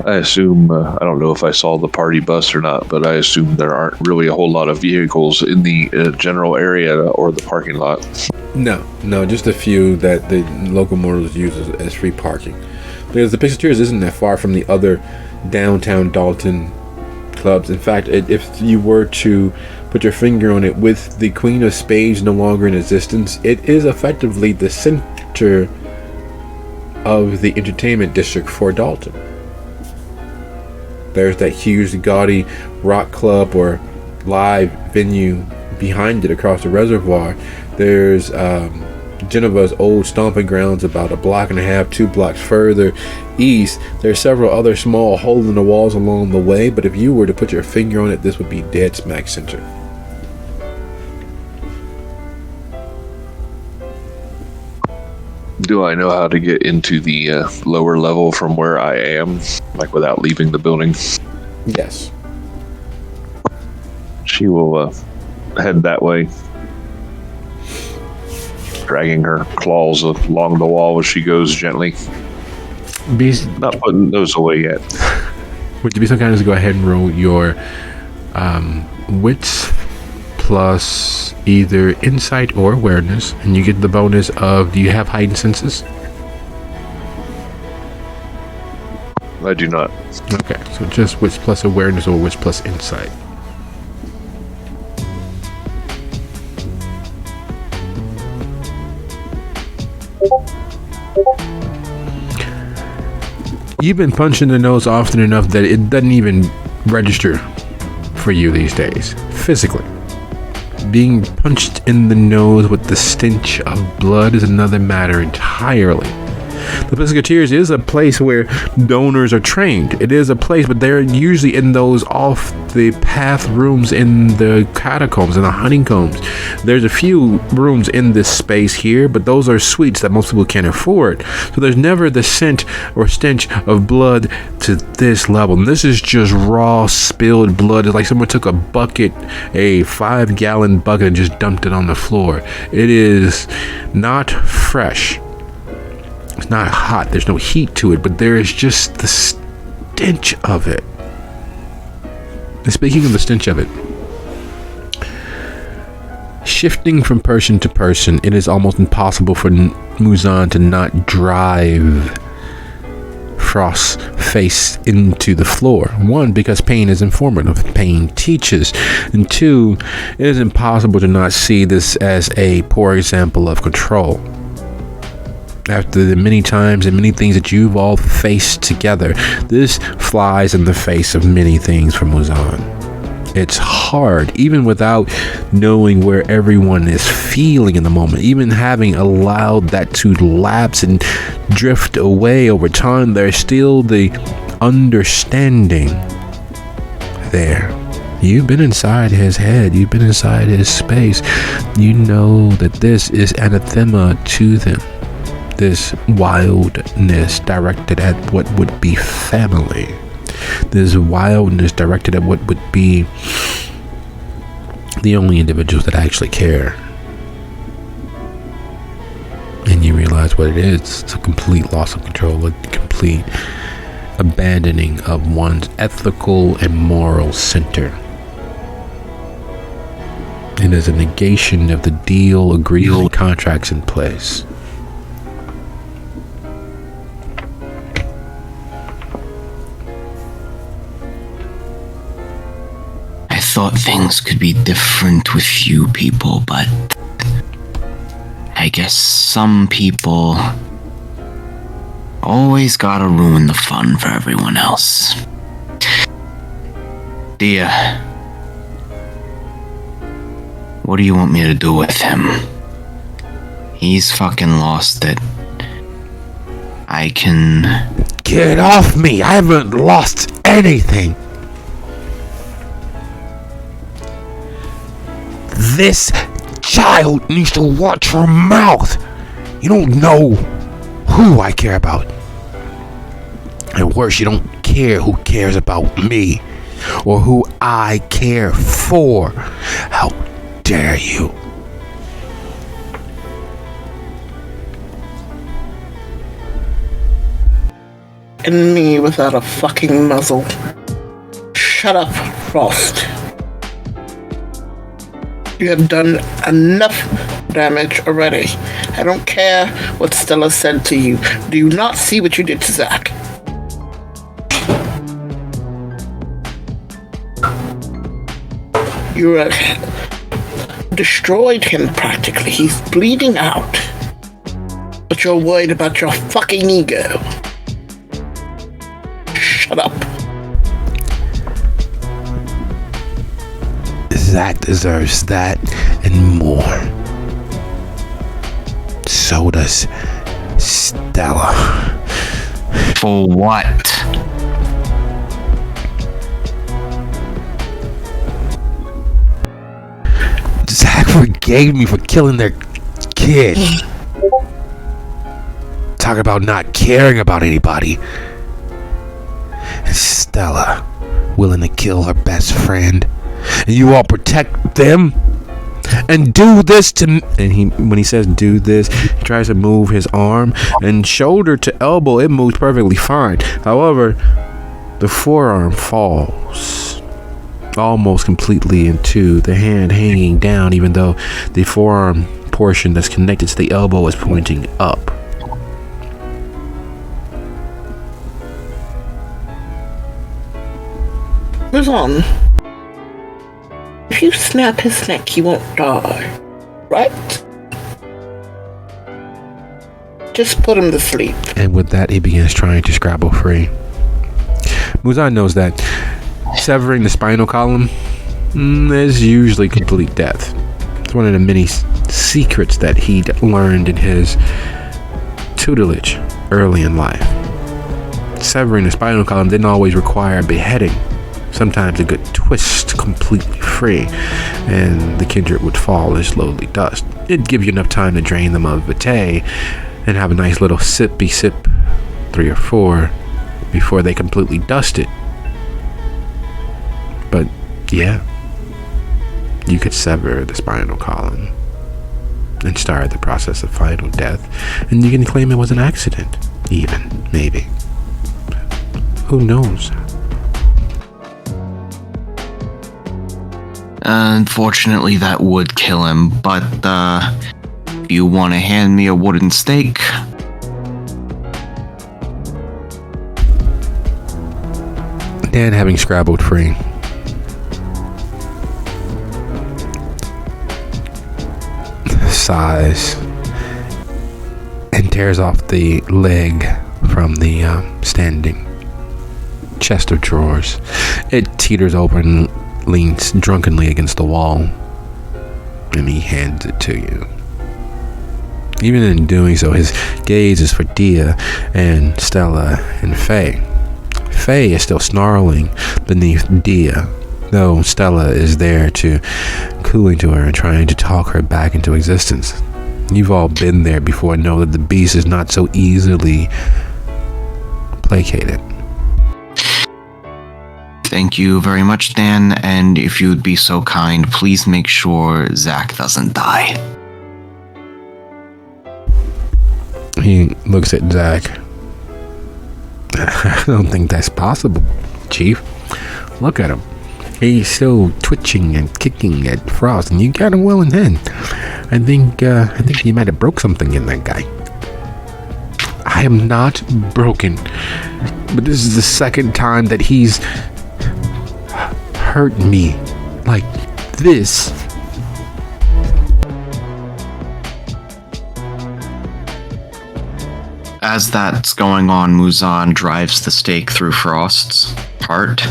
I assume, I don't know if I saw the party bus or not, but I assume there aren't really a whole lot of vehicles in the general area or the parking lot. No, just a few that the local mortals use as free parking. Because the Pisketeers isn't that far from the other downtown Dalton clubs. In fact, if you were to put your finger on it, with the Queen of Spades no longer in existence, it is effectively the center of the entertainment district for Dalton. There's that huge, gaudy rock club or live venue behind it across the reservoir. There's Geneva's old stomping grounds about a block and a half, 2 blocks further east. There's several other small holes in the walls along the way, but if you were to put your finger on it, this would be dead smack center. Do I know how to get into the lower level from where I am, like without leaving the building? Yes. She will head that way, dragging her claws along the wall as she goes gently. Not putting those away yet. Would you be so kind as to go ahead and roll your wits plus either insight or awareness, and you get the bonus of, do you have heightened senses? I do not. Okay, so just wits plus awareness or wits plus insight. You've been punched in the nose often enough that it doesn't even register for you these days, physically. Being punched in the nose with the stench of blood is another matter entirely. The Pisketeers is a place where donors are trained. It is a place, but they're usually in those off the path rooms in the catacombs and the honeycombs. There's a few rooms in this space here, but those are suites that most people can't afford. So there's never the scent or stench of blood to this level. And this is just raw spilled blood. It's like someone took a bucket, a 5-gallon bucket, and just dumped it on the floor. It is not fresh. It's not hot. There's no heat to it, but there is just the stench of it. And speaking of the stench of it, shifting from person to person, it is almost impossible for Muzan to not drive Frost's face into the floor. 1, because pain is informative. Pain teaches. And 2, it is impossible to not see this as a poor example of control. After the many times and many things that you've all faced together, this flies in the face of many things for Muzan. It's hard, even without knowing where everyone is feeling in the moment, even having allowed that to lapse and drift away over time, there's still the understanding there. You've been inside his head, you've been inside his space. You know that this is anathema to them. This wildness directed at what would be family. This wildness directed at what would be the only individuals that actually care. And you realize what it is. It's a complete loss of control, a complete abandoning of one's ethical and moral center. It is a negation of the deal, agreement, contracts in place. I thought things could be different with you people, but I guess some people always gotta ruin the fun for everyone else. Dia, what do you want me to do with him? He's fucking lost it. I can... Get off me! I haven't lost anything! This child needs to watch her mouth! You don't know who I care about. And worse, you don't care who cares about me. Or who I care for. How dare you? And me without a fucking muzzle. Shut up, Frost. You have done enough damage already. I don't care what Stella said to you. Do you not see what you did to Zack? You destroyed him practically. He's bleeding out. But you're worried about your fucking ego. Shut up. Zack deserves that and more. So does Stella. For what? Zack forgave me for killing their kid. Talk about not caring about anybody. And Stella willing to kill her best friend. And you all protect them and do this to me. And when he says do this, he tries to move his arm, and shoulder to elbow it moves perfectly fine. However, the forearm falls almost completely into the hand hanging down, even though the forearm portion that's connected to the elbow is pointing up. Who's on? If you snap his neck, he won't die. Right? Just put him to sleep. And with that, he begins trying to scrabble free. Muzan knows that severing the spinal column is usually complete death. It's one of the many secrets that he'd learned in his tutelage early in life. Severing the spinal column didn't always require beheading. Sometimes a good twist completely free, and the kindred would fall as slowly dust. It'd give you enough time to drain them of vitae and have a nice little sippy sip, 3 or 4, before they completely dusted. But yeah, you could sever the spinal column and start the process of final death, and you can claim it was an accident, even, maybe. Who knows? Unfortunately, that would kill him, but if you want to hand me a wooden stake... Dan, having scrabbled free, sighs and tears off the leg from the standing chest of drawers. It teeters open, leans drunkenly against the wall, and he hands it to you. Even in doing so, his gaze is for Dia and Stella and Faye. Faye is still snarling beneath Dia, though Stella is there to cooling to her and trying to talk her back into existence. You've all been there before, know that the beast is not so easily placated. Thank you very much, Dan. And if you would be so kind, please make sure Zach doesn't die. He looks at Zach. I don't think that's possible, Chief. Look at him. He's still twitching and kicking at Frost, and you got him well in hand. I think he might have broke something in that guy. I am not broken, but this is the second time that he's hurt me like this. As that's going on, Muzan drives the stake through Frost's heart.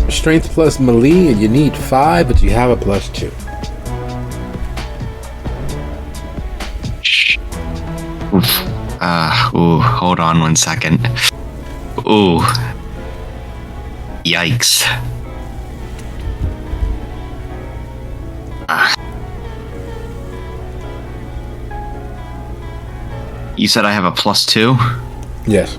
Strength plus melee, and you need 5, but you have a +2. Hold on 1 second. Ooh. Yikes. You said I have a +2? Yes.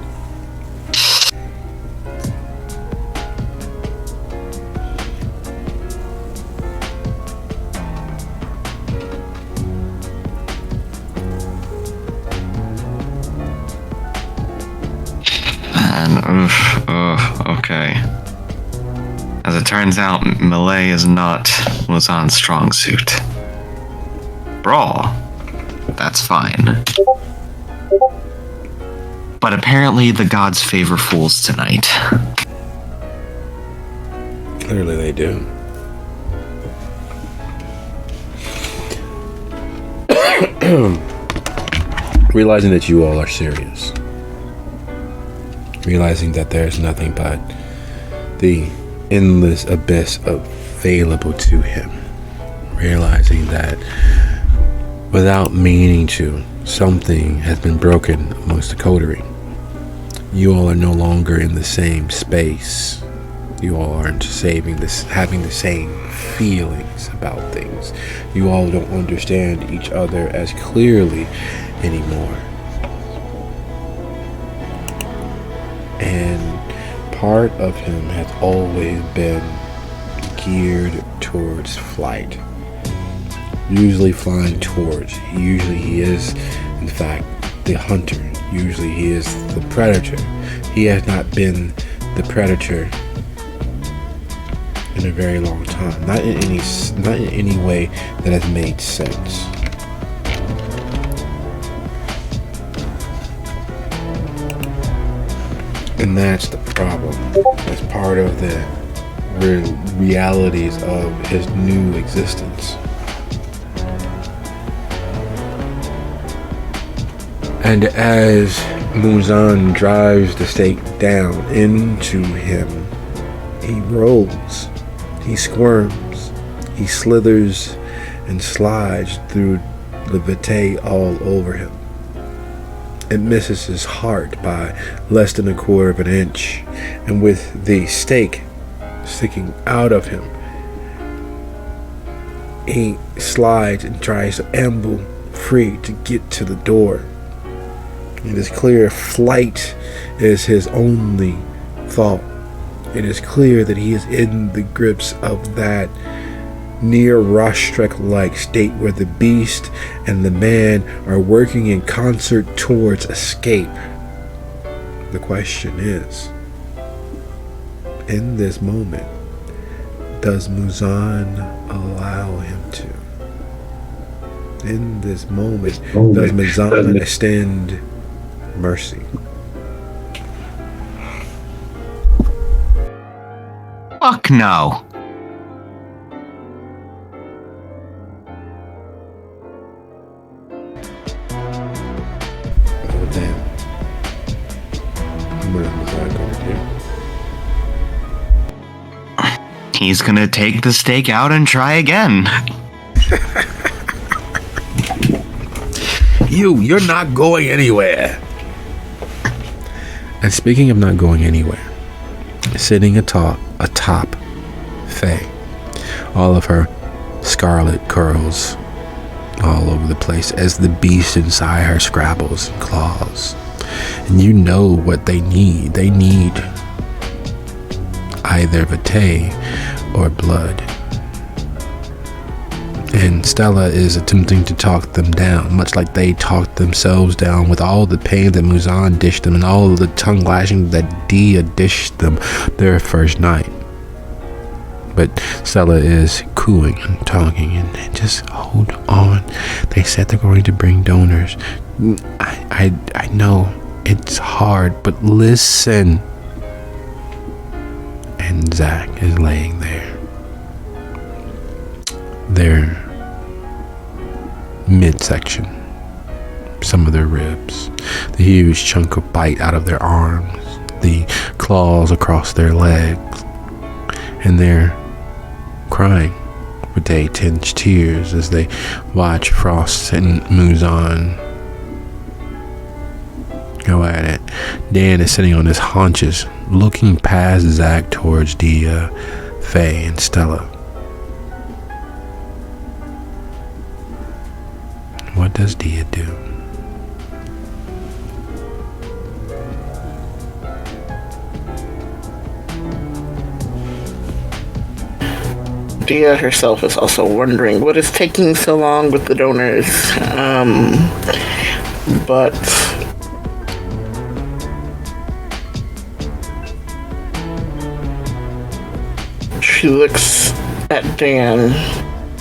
Okay. As it turns out, melee is not Muzan's strong suit. Brawl, that's fine. But apparently the gods favor fools tonight. Clearly they do. Realizing that you all are serious. Realizing that there's nothing but the endless abyss available to him. Realizing that without meaning to, something has been broken amongst the coterie. You all are no longer in the same space. You all aren't having the same feelings about things. You all don't understand each other as clearly anymore. And part of him has always been geared towards flight. Usually flying towards. Usually he is, in fact, the hunter. Usually he is the predator. He has not been the predator in a very long time. Not in any way that has made sense. And that's the problem. That's part of the realities of his new existence. And as Muzan drives the stake down into him, he rolls, he squirms, he slithers and slides through the vitae all over him. It misses his heart by less than 1/4 of an inch, and with the stake sticking out of him, he slides and tries to amble free to get to the door. It is clear flight is his only thought. It is clear that he is in the grips of that near Rashtrek-like state where the beast and the man are working in concert towards escape. The question is, in this moment, does Muzan allow him to? In this moment, does Muzan extend mercy? Fuck no. Well then, what is Muzan going to do? He's gonna take the stake out and try again. You're not going anywhere. And speaking of not going anywhere, sitting atop Faye, all of her scarlet curls all over the place as the beast inside her scrabbles and claws. And you know what they need. They need either vitae or blood. And Stella is attempting to talk them down, much like they talked themselves down with all the pain that Muzan dished them and all of the tongue lashing that Dia dished them their first night. But Stella is cooing and talking and just hold on. They said they're going to bring donors. I know it's hard, but listen. And Zach is laying there. Their midsection, some of their ribs, the huge chunk of bite out of their arms, the claws across their legs, and they're crying with day-tinged tears as they watch Frost and Muzan go at it. Dan is sitting on his haunches, looking past Zach towards Dia, Faye, and Stella. What does Dia do? Dia herself is also wondering what is taking so long with the donors. But she looks at Dan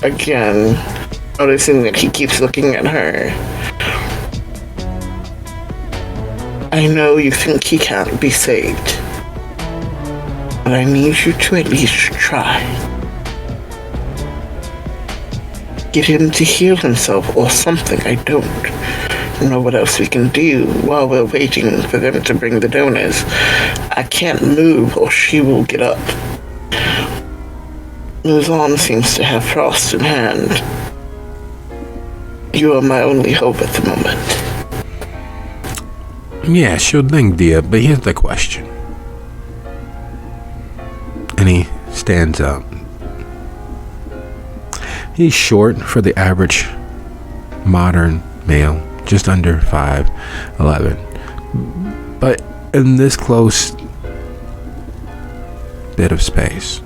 again, noticing that he keeps looking at her. I know you think he can't be saved, but I need you to at least try. Get him to heal himself or something. I don't know what else we can do while we're waiting for them to bring the donors. I can't move or she will get up. Muzan seems to have Frost in hand. You are my only hope at the moment. Yeah, sure thing, Dia, but here's the question. And he stands up. He's short for the average modern male, just under 5'11". But in this close bit of space,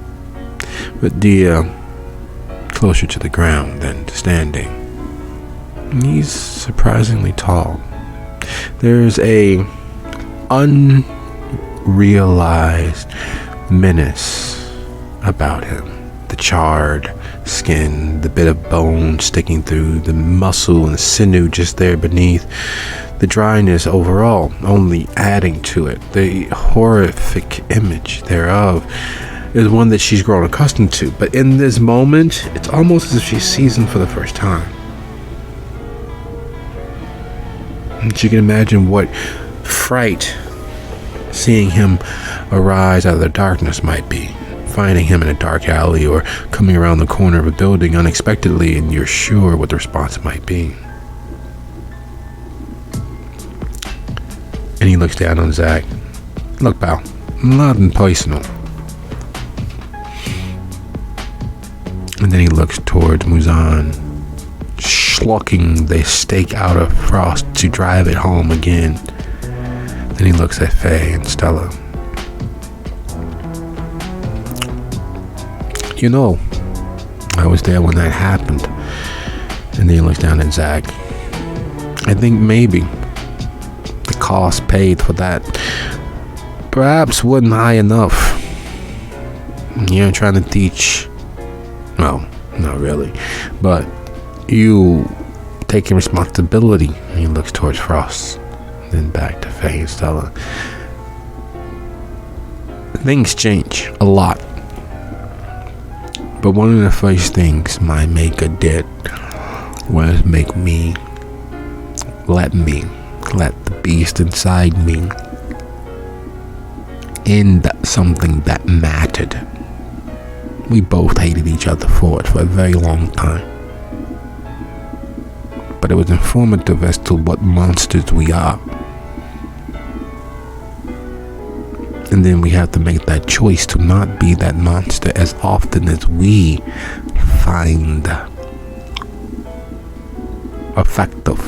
with Dia closer to the ground than standing, he's surprisingly tall. There's a unrealized menace about him. The charred skin, the bit of bone sticking through, the muscle and sinew just there beneath, the dryness overall only adding to it. The horrific image thereof is one that she's grown accustomed to, but in this moment, it's almost as if she sees him for the first time. And she can imagine what fright seeing him arise out of the darkness might be. Finding him in a dark alley or coming around the corner of a building unexpectedly, and you're sure what the response might be. And he looks down on Zach. Look, pal, nothing personal. And then he looks towards Muzan, schlucking the stake out of Frost to drive it home again. Then he looks at Faye and Stella. You know, I was there when that happened. And then he looks down at Zach. I think maybe the cost paid for that perhaps wasn't high enough. You're trying to teach, well, not really, but you taking responsibility. And he looks towards Frost, then back to Faye and Stella. Things change a lot. But one of the first things my maker did was let the beast inside me end something that mattered. We both hated each other for it for a very long time. But it was informative as to what monsters we are. And then we have to make that choice to not be that monster as often as we find effective.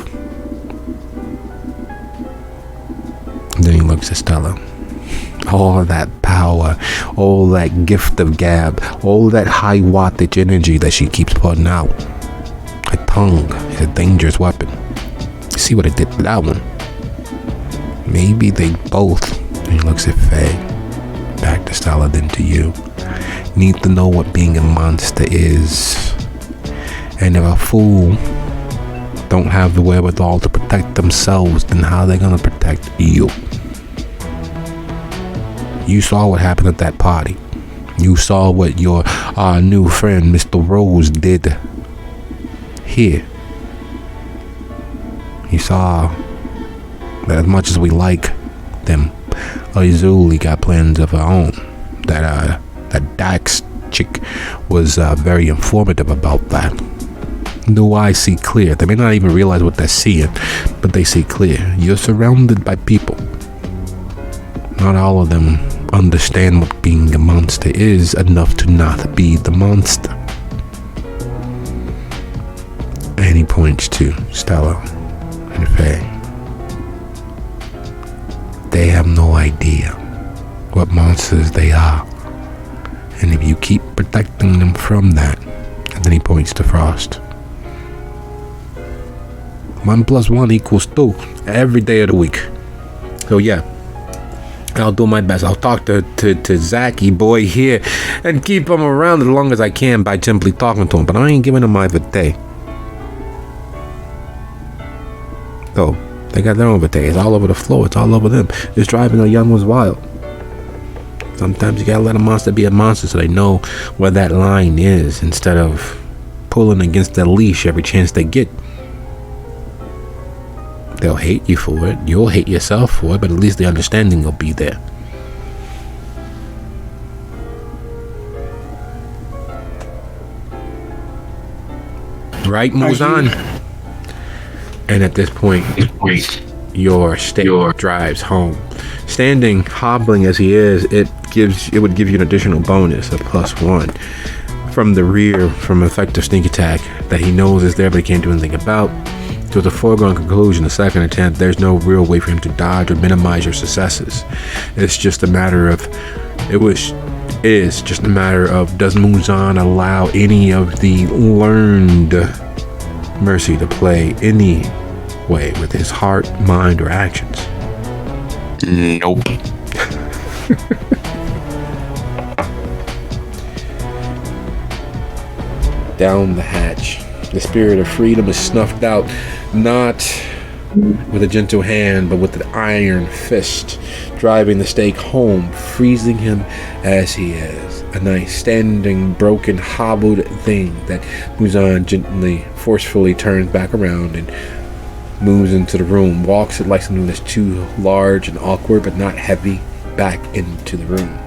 looks at Stella. All of that power, all that gift of gab, all that high wattage energy that she keeps putting out. Her tongue is a dangerous weapon. You see what it did to that one? Maybe they both, and he looks at Faye, back to Stella, then to you, need to know what being a monster is. And if a fool don't have the wherewithal to protect themselves, then how are they gonna protect you? You saw what happened at that party. You saw what your new friend, Mr. Rose, did here. You saw that as much as we like them, Azuli got plans of her own. That Dax chick was very informative about that. Do I see clear? They may not even realize what they're seeing, but they see clear. You're surrounded by people. Not all of them understand what being a monster is enough to not be the monster. And he points to Stella and Faye. They have no idea what monsters they are. And if you keep protecting them from that, and then he points to Frost. 1 + 1 = 2 every day of the week. So yeah, I'll do my best. I'll talk to Zachy boy here and keep him around as long as I can by simply talking to him. But I ain't giving him either day. So they got their own day. It's all over the floor. It's all over them. Just driving a young one's wild. Sometimes you gotta let a monster be a monster so they know where that line is instead of pulling against the leash every chance they get. They'll hate you for it. You'll hate yourself for it, but at least the understanding will be there. Right, Muzan? And at this point, your state drives home. Standing, hobbling as he is, it would give you an additional bonus of +1 from the rear from effective sneak attack that he knows is there but he can't do anything about. So it's a foregone conclusion. The second attempt, there's no real way for him to dodge or minimize your successes. It's just a matter of does Muzan allow any of the learned mercy to play any way with his heart, mind, or actions? Nope. Down the hatch, the spirit of freedom is snuffed out, not with a gentle hand, but with an iron fist, driving the stake home, freezing him as he is. A nice, standing, broken, hobbled thing that Muzan gently, forcefully turns back around and moves into the room, walks it like something that's too large and awkward but not heavy, back into the room.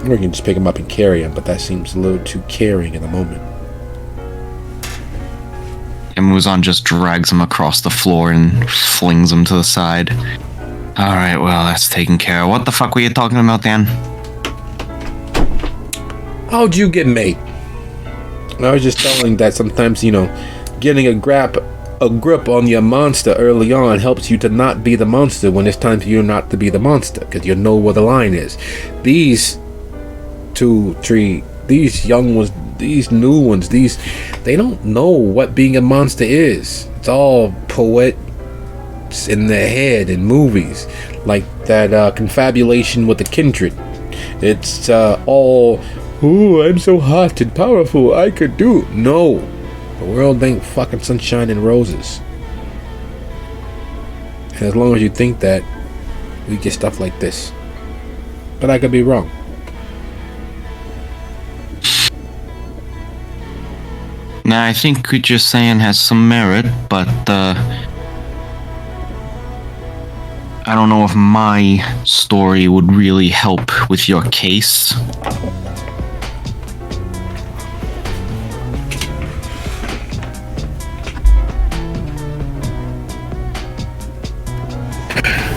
Or you can just pick him up and carry him, but that seems a little too caring in the moment. And Muzan just drags him across the floor and flings him to the side. Alright, well, that's taken care of. What the fuck were you talking about, Dan? How'd you get made? I was just telling that sometimes, getting a grip on your monster early on helps you to not be the monster when it's time for you not to be the monster, because you know where the line is. These young ones, these new ones, they don't know what being a monster is. It's all poets in their head in movies, like that confabulation with the Kindred. It's all, oh, I'm so hot and powerful, I could do. No, the world ain't fucking sunshine and roses. And as long as you think that, we get stuff like this. But I could be wrong. Now, I think what you're saying has some merit, but I don't know if my story would really help with your case.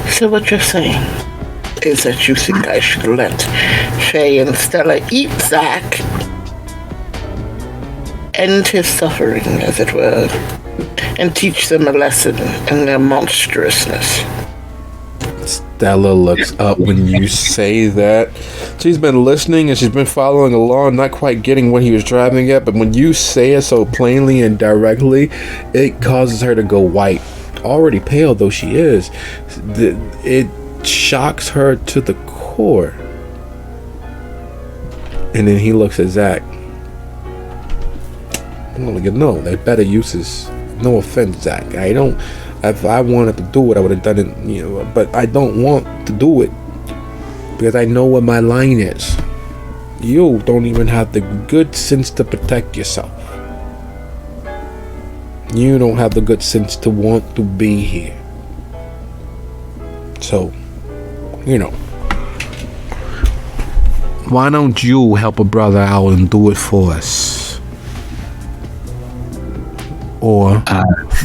So what you're saying is that you think I should let Faye and Stella eat Zach, end his suffering, as it were, and teach them a lesson in their monstrousness. Stella looks up when you say that. She's been listening and she's been following along, not quite getting what he was driving at, but when you say it so plainly and directly, it causes her to go white. Already pale though she is, it shocks her to the core. And then he looks at Zach. No, there's better uses. No offense, Zach. If I wanted to do it, I would have done it, but I don't want to do it because I know what my line is. You don't even have the good sense to protect yourself. You don't have the good sense to want to be here. So, why don't you help a brother out and do it for us? Or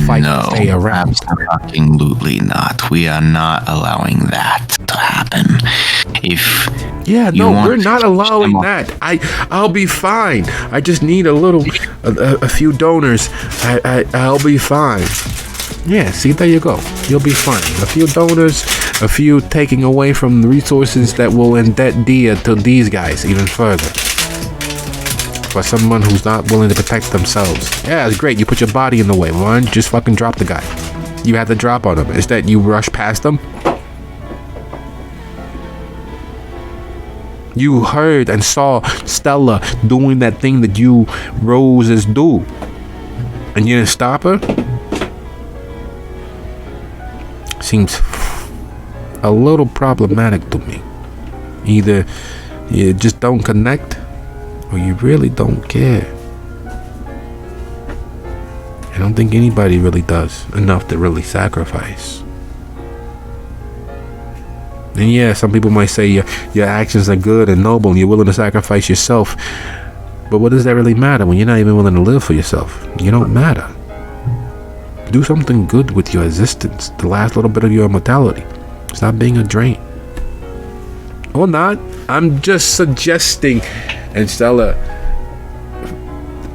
fight no, to stay around? Absolutely not. We are not allowing that to happen. We're not allowing that. I'll be fine. I just need a few donors. I'll be fine. Yeah, see, there you go. You'll be fine. A few donors, a few taking away from the resources that will indebt Dia to these guys even further. For someone who's not willing to protect themselves. Yeah, it's great. You put your body in the way. Why don't you just fucking drop the guy? You had to drop on him. Instead, you rush past him. You heard and saw Stella doing that thing that you roses do. And you didn't stop her? Seems a little problematic to me. Either you just don't connect, or you really don't care. I don't think anybody really does enough to really sacrifice. And yeah, some people might say your actions are good and noble and you're willing to sacrifice yourself. But what does that really matter when you're not even willing to live for yourself? You don't matter. Do something good with your existence, the last little bit of your immortality. Stop being a drain. Or not. I'm just suggesting. And Stella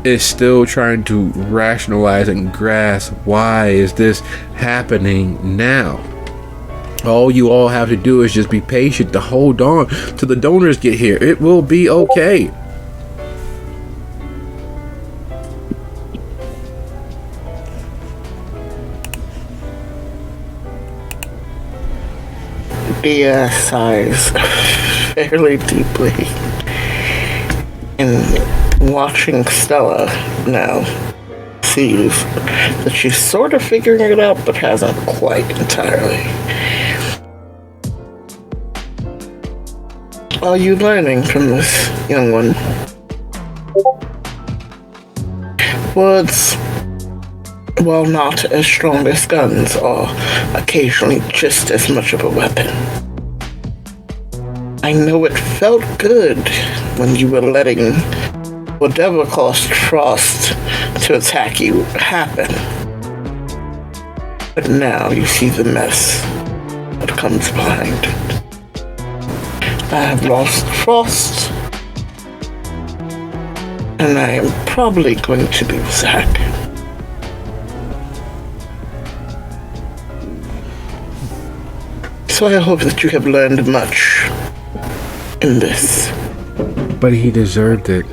is still trying to rationalize and grasp, why is this happening now? All you all have to do is just be patient to hold on till the donors get here. It will be okay. Dia sighs fairly deeply. And watching Stella now sees that she's sort of figuring it out, but hasn't quite entirely. Are you learning from this young one? Words, while not as strong as guns, are occasionally just as much of a weapon. I know it felt good when you were letting whatever caused Frost to attack you happen. But now you see the mess that comes behind it. I have lost Frost, and I am probably going to lose Zack. So I hope that you have learned much in this. But he deserved it.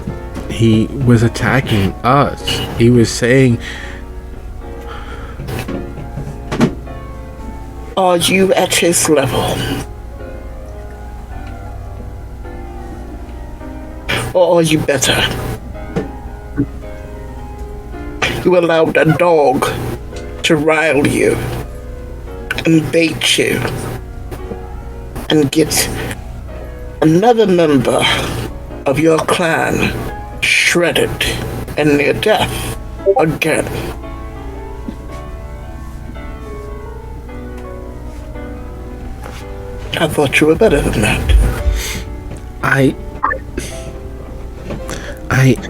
He was attacking us. He was saying... Are you at his level? Or are you better? You allowed a dog to rile you and bait you and get another member of your clan shredded and near death again. I thought you were better than that. I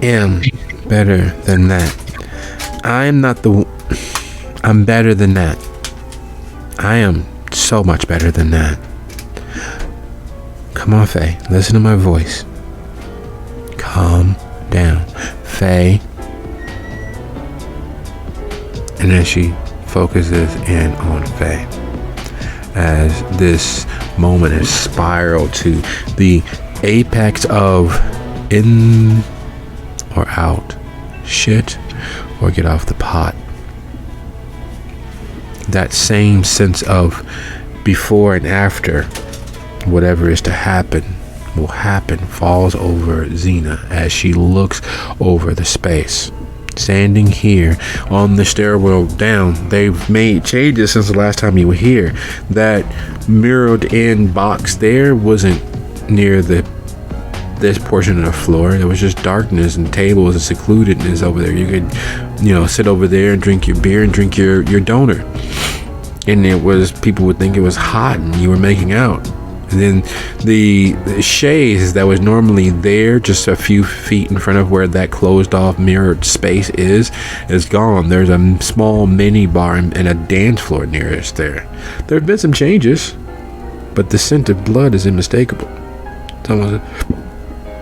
am better than that. I'm better than that. I am so much better than that. Come on, Faye. Listen to my voice. Calm down. Faye. And then she focuses in on Faye as this moment has spiraled to the apex of in or out, shit or get off the pot. That same sense of before and after, whatever is to happen will happen, falls over Xena as she looks over the space. Standing here on the stairwell down, they've made changes since the last time you were here. That mirrored in box there wasn't near this portion of the floor. There was just darkness and tables and secludedness over there. You could, sit over there and drink your beer and drink your donut. And it was, people would think it was hot and you were making out. And then the chaise that was normally there just a few feet in front of where that closed off mirrored space is gone. There's a small mini bar and a dance floor nearest there. There have been some changes, but the scent of blood is unmistakable.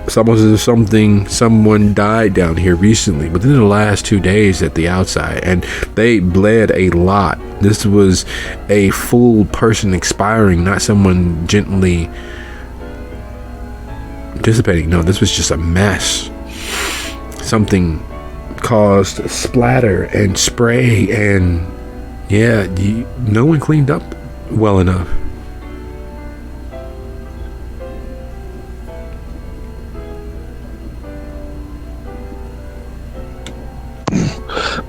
It's almost as if someone died down here recently, within the last 2 days at the outside, and they bled a lot. This was a full person expiring, not someone gently dissipating. No, this was just a mess. Something caused splatter and spray, and no one cleaned up well enough.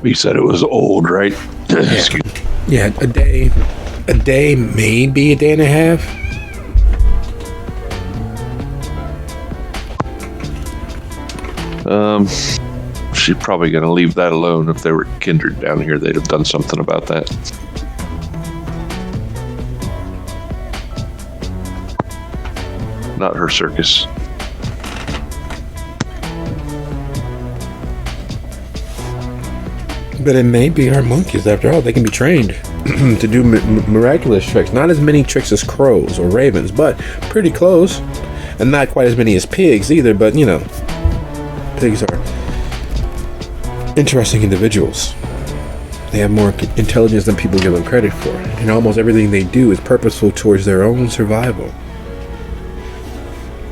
You said it was old, right? Excuse me. Yeah, a day, maybe a day and a half. She's probably going to leave that alone. If they were Kindred down here, they'd have done something about that. Not her circus. But it may be our monkeys after all. They can be trained to do miraculous tricks. Not as many tricks as crows or ravens, but pretty close. And not quite as many as pigs either, but pigs are interesting individuals. They have more intelligence than people give them credit for. And almost everything they do is purposeful towards their own survival.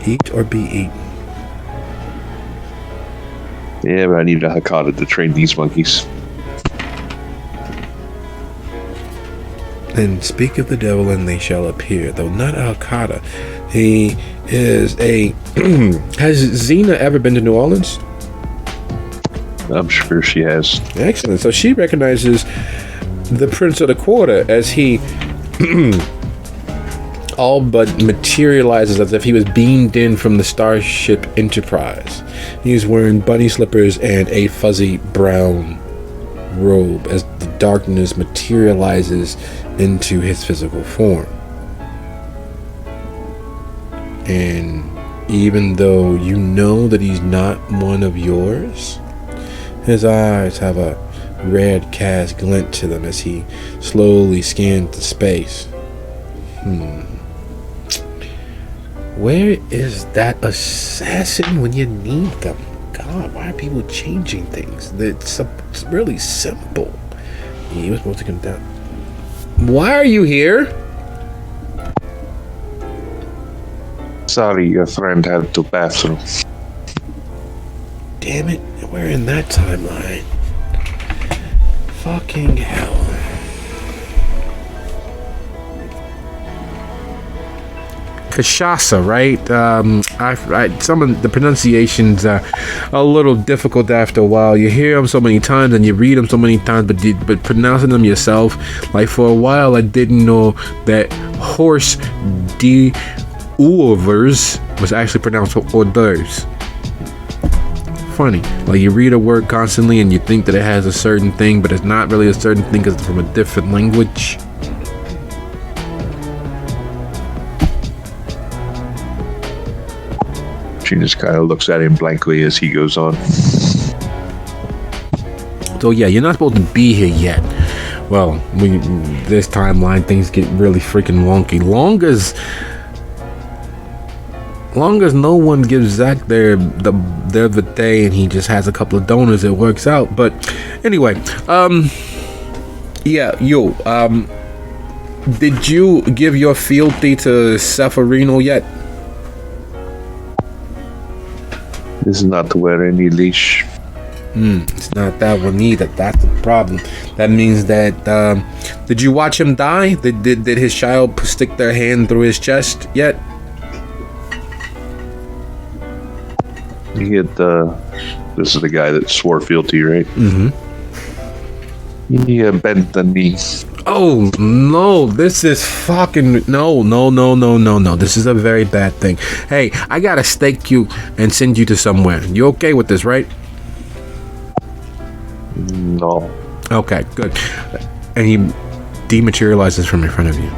Eat or be eaten. Yeah, but I need a Hakata to train these monkeys. Then speak of the devil and they shall appear, though not Al-Qaeda. He is a... Has Xena ever been to New Orleans? I'm sure she has. Excellent. So she recognizes the Prince of the Quarter as he all but materializes as if he was beamed in from the Starship Enterprise. He's wearing bunny slippers and a fuzzy brown robe as the darkness materializes into his physical form. And even though you know that he's not one of yours, his eyes have a red cast glint to them as he slowly scans the space. Where is that assassin when you need them? God, why are people changing things? It's really simple. He was supposed to come down. Why are you here? Sorry, your friend had to bathroom. Damn it, we're in that timeline. Fucking hell. Kashasa, right? Some of the pronunciations are a little difficult after a while. You hear them so many times and you read them so many times, but pronouncing them yourself, like for a while I didn't know that horse de ouvers was actually pronounced hors d'oeuvres. Funny, like you read a word constantly and you think that it has a certain thing, but it's not really a certain thing because it's from a different language. She just kind of looks at him blankly as he goes on. So yeah, you're not supposed to be here yet. Well, this timeline, things get really freaking wonky. Long as no one gives Zach their the day and he just has a couple of donors, it works out. But anyway, Did you give your fealty to Sepharino yet? Is not to wear any leash. It's not that one either. That's the problem. That means that, did you watch him die? Did his child stick their hand through his chest yet? He had, this is the guy that swore fealty, right? Mm-hmm. He bent the knee. Oh, no, this is fucking, no. This is a very bad thing. Hey, I gotta stake you and send you to somewhere. You okay with this, right? No. Okay, good. And he dematerializes from in front of you.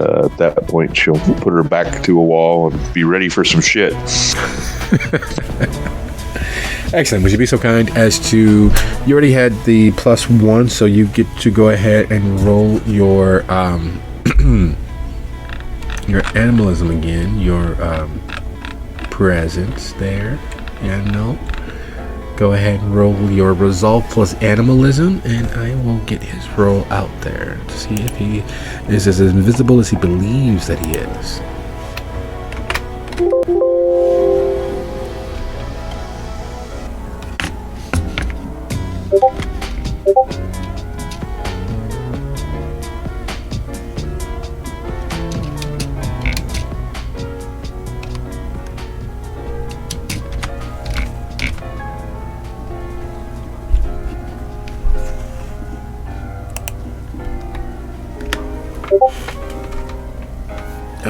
At that point, she'll put her back to a wall and be ready for some shit. Excellent. Would you be so kind as to, you already had the +1, so you get to go ahead and roll your your animalism again, your presence there. Yeah, no. Go ahead and roll your resolve plus animalism, and I will get his roll out there to see if he is as invisible as he believes that he is.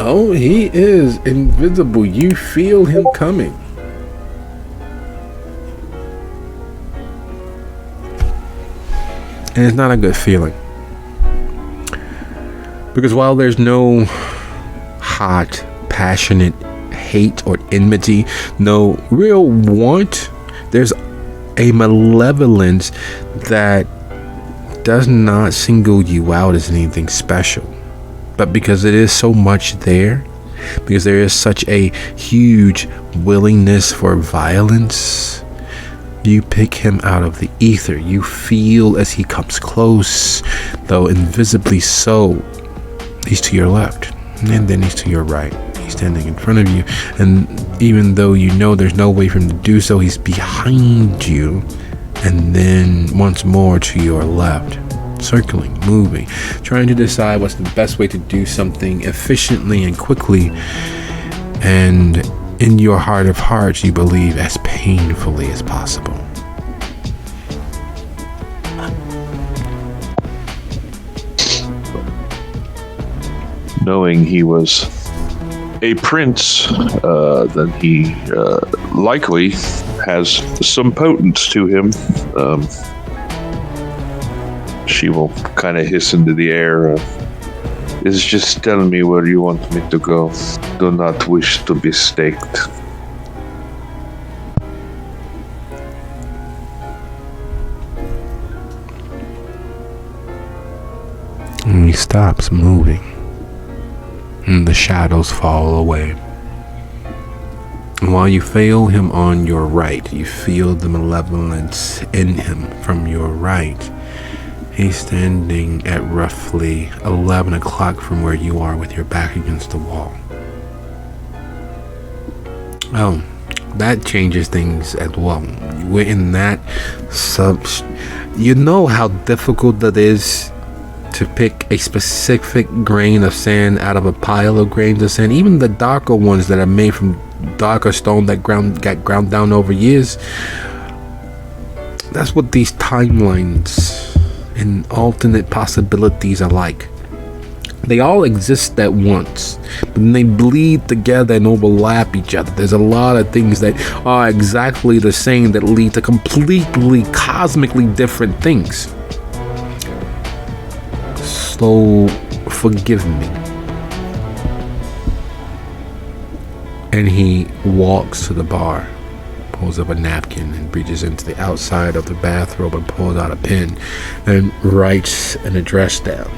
Oh, he is invisible. You feel him coming. And it's not a good feeling. Because while there's no hot, passionate hate or enmity, no real want, there's a malevolence that does not single you out as anything special. But because it is so much there, because there is such a huge willingness for violence, you pick him out of the ether. You feel as he comes close, though invisibly so. He's to your left, and then he's to your right. He's standing in front of you, and even though you know there's no way for him to do so, he's behind you, and then once more to your left. Circling, moving, trying to decide what's the best way to do something efficiently and quickly, and in your heart of hearts you believe as painfully as possible. Knowing he was a prince, then he likely has some potence to him. She will kind of hiss into the air. Is just tell me where you want me to go. Do not wish to be staked. And he stops moving, and the shadows fall away. And while you feel him on your right, you feel the malevolence in him from your right. He's standing at roughly 11 o'clock from where you are with your back against the wall. Oh, that changes things as well. We're in that you know how difficult that is to pick a specific grain of sand out of a pile of grains of sand. Even the darker ones that are made from darker stone that got ground down over years. That's what these timelines and alternate possibilities are like. They all exist at once, but then they bleed together and overlap each other. There's a lot of things that are exactly the same that lead to completely cosmically different things. So forgive me. And he walks to the bar, pulls up a napkin and reaches into the outside of the bathrobe and pulls out a pen and writes an address down.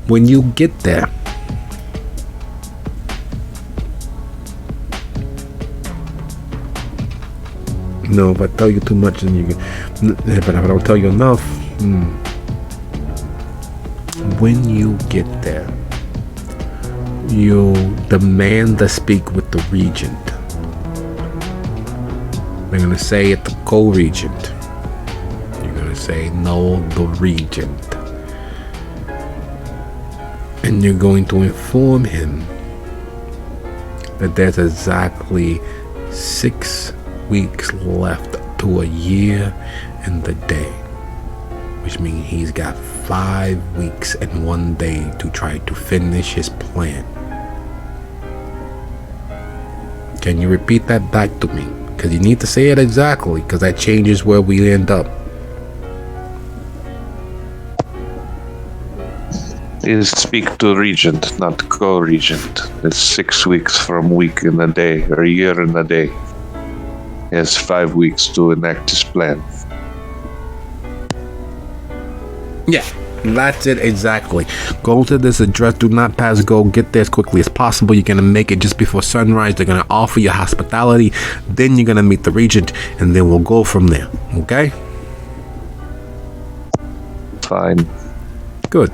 When you get there, No, if I tell you too much, then you can. But if I don't tell you enough, when you get there, you'll demand to speak with the regent. They're gonna say it, the co-regent. You're gonna say no, the regent, and you're going to inform him that there's exactly 6 weeks left to a year and the day, which means he's got 5 weeks and 1 day to try to finish his plan. Can you repeat that back to me? Because you need to say it exactly, because that changes where we end up. Is speak to regent, not co-regent. It's 6 weeks from week in a day, or a year in a day. He has 5 weeks to enact his plan. Yeah, that's it exactly. Go to this address, do not pass go, get there as quickly as possible. You're gonna make it just before sunrise. They're gonna offer you hospitality. Then you're gonna meet the regent, and then we'll go from there. Okay? Fine. Good.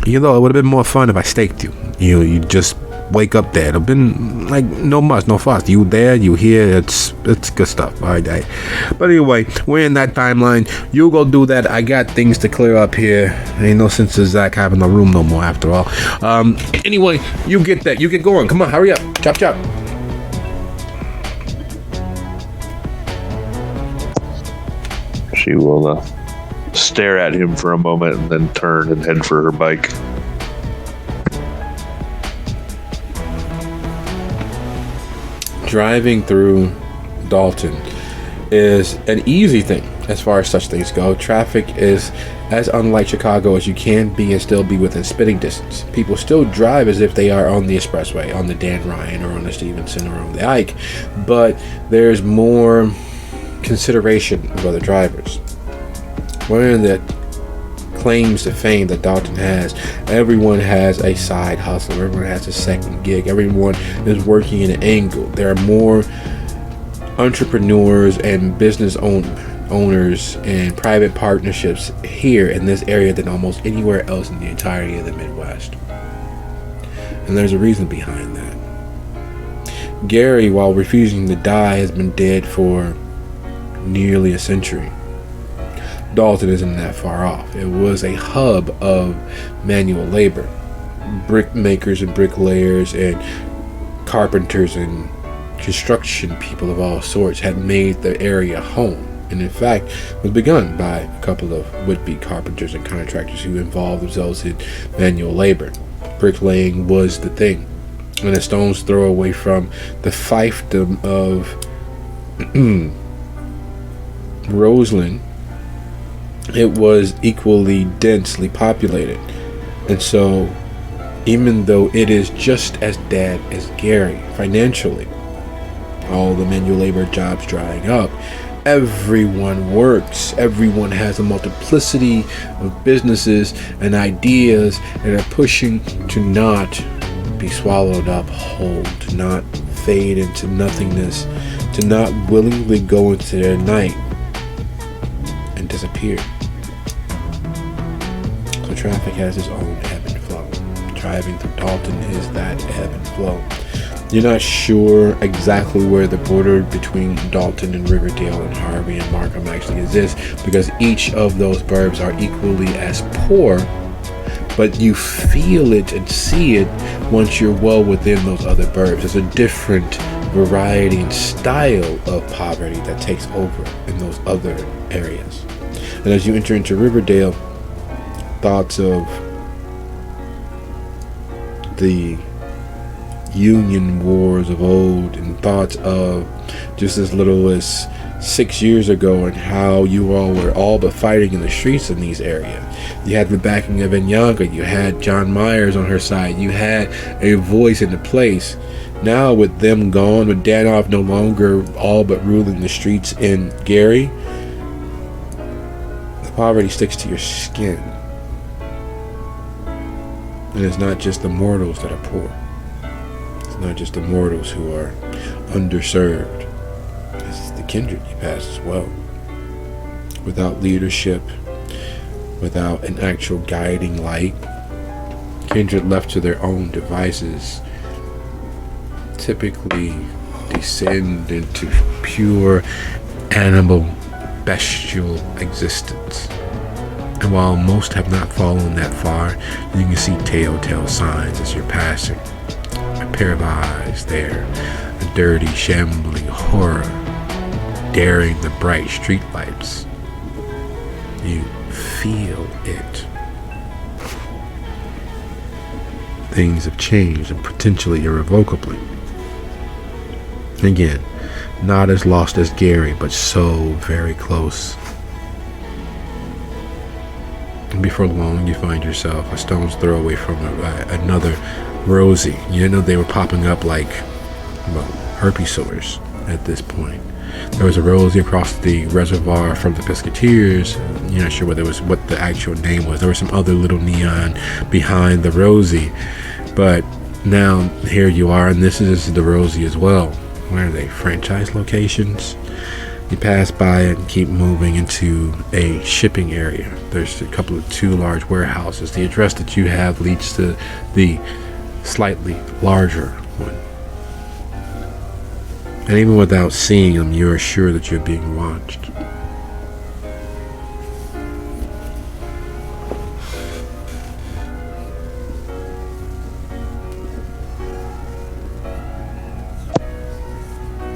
You know, it would have been more fun if I staked you. You just wake up there. It'd have been like no muss, no fuss. You there, you here. It's good stuff. All right. But anyway, we're in that timeline. You go do that. I got things to clear up here. Ain't no sense of Zach having a room no more after all. Anyway, you get that. You get going. Come on, hurry up. Chop chop. She will stare at him for a moment and then turn and head for her bike. Driving through Dalton is an easy thing as far as such things go. Traffic is as unlike Chicago as you can be and still be within spitting distance. People still drive as if they are on the expressway, on the Dan Ryan or on the Stevenson or on the Ike, but there's more consideration of other drivers. One of the claims to fame that Dalton has, everyone has a side hustle, everyone has a second gig, everyone is working in an angle. There are more entrepreneurs and business owners and private partnerships here in this area than almost anywhere else in the entirety of the Midwest. And there's a reason behind that. Gary, while refusing to die, has been dead for nearly a century. Dalton isn't that far off. It was a hub of manual labor. Brick makers and bricklayers and carpenters and construction people of all sorts had made the area home, and in fact was begun by a couple of would-be carpenters and contractors who involved themselves in manual labor. Bricklaying was the thing, and a stone's throw away from the fiefdom of Roseland, it was equally densely populated. And so even though it is just as dead as Gary financially, all the manual labor jobs drying up, everyone works. Everyone has a multiplicity of businesses and ideas and are pushing to not be swallowed up whole, to not fade into nothingness, to not willingly go into their night and disappear. So traffic has its own ebb and flow. Driving through Dalton is that ebb and flow. You're not sure exactly where the border between Dalton and Riverdale and Harvey and Markham actually exists, because each of those burbs are equally as poor, but you feel it and see it once you're well within those other burbs. There's a different variety and style of poverty that takes over in those other areas. And as you enter into Riverdale, thoughts of the Union wars of old and thoughts of just as little as 6 years ago and how you all were all but fighting in the streets in these areas. You had the backing of Inyanga, you had John Myers on her side, you had a voice in the place. Now with them gone, with Danoff no longer all but ruling the streets in Gary, the poverty sticks to your skin. And it's not just the mortals that are poor. It's not just the mortals who are underserved. It's the Kindred you passed as well. Without leadership, without an actual guiding light, Kindred left to their own devices typically descend into pure animal bestial existence. And while most have not fallen that far, you can see telltale signs as you're passing. A pair of eyes there, a dirty, shambling horror daring the bright streetlights. You feel it. Things have changed, and potentially irrevocably. Again, not as lost as Gary, but so very close. And before long, you find yourself a stone's throw away from another Rosie. You didn't know they were popping up like, well, herpes sores at this point. There was a Rosie across the reservoir from the Pisketeers. You're not sure what the actual name was. There was some other little neon behind the Rosie. But now here you are, and this is the Rosie as well. Where are they? Franchise locations? You pass by it and keep moving into a shipping area. There's a couple of two large warehouses. The address that you have leads to the slightly larger one. And even without seeing them, you're sure that you're being watched.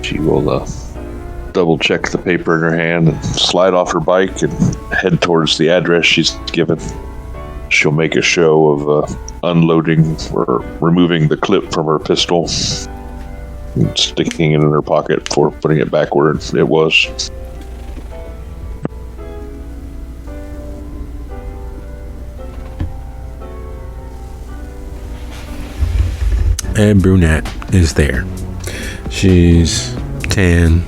She will double check the paper in her hand and slide off her bike and head towards the address she's given. She'll make a show of unloading or removing the clip from her pistol and sticking it in her pocket before putting it back where it was. And Brunette is there. She's tan.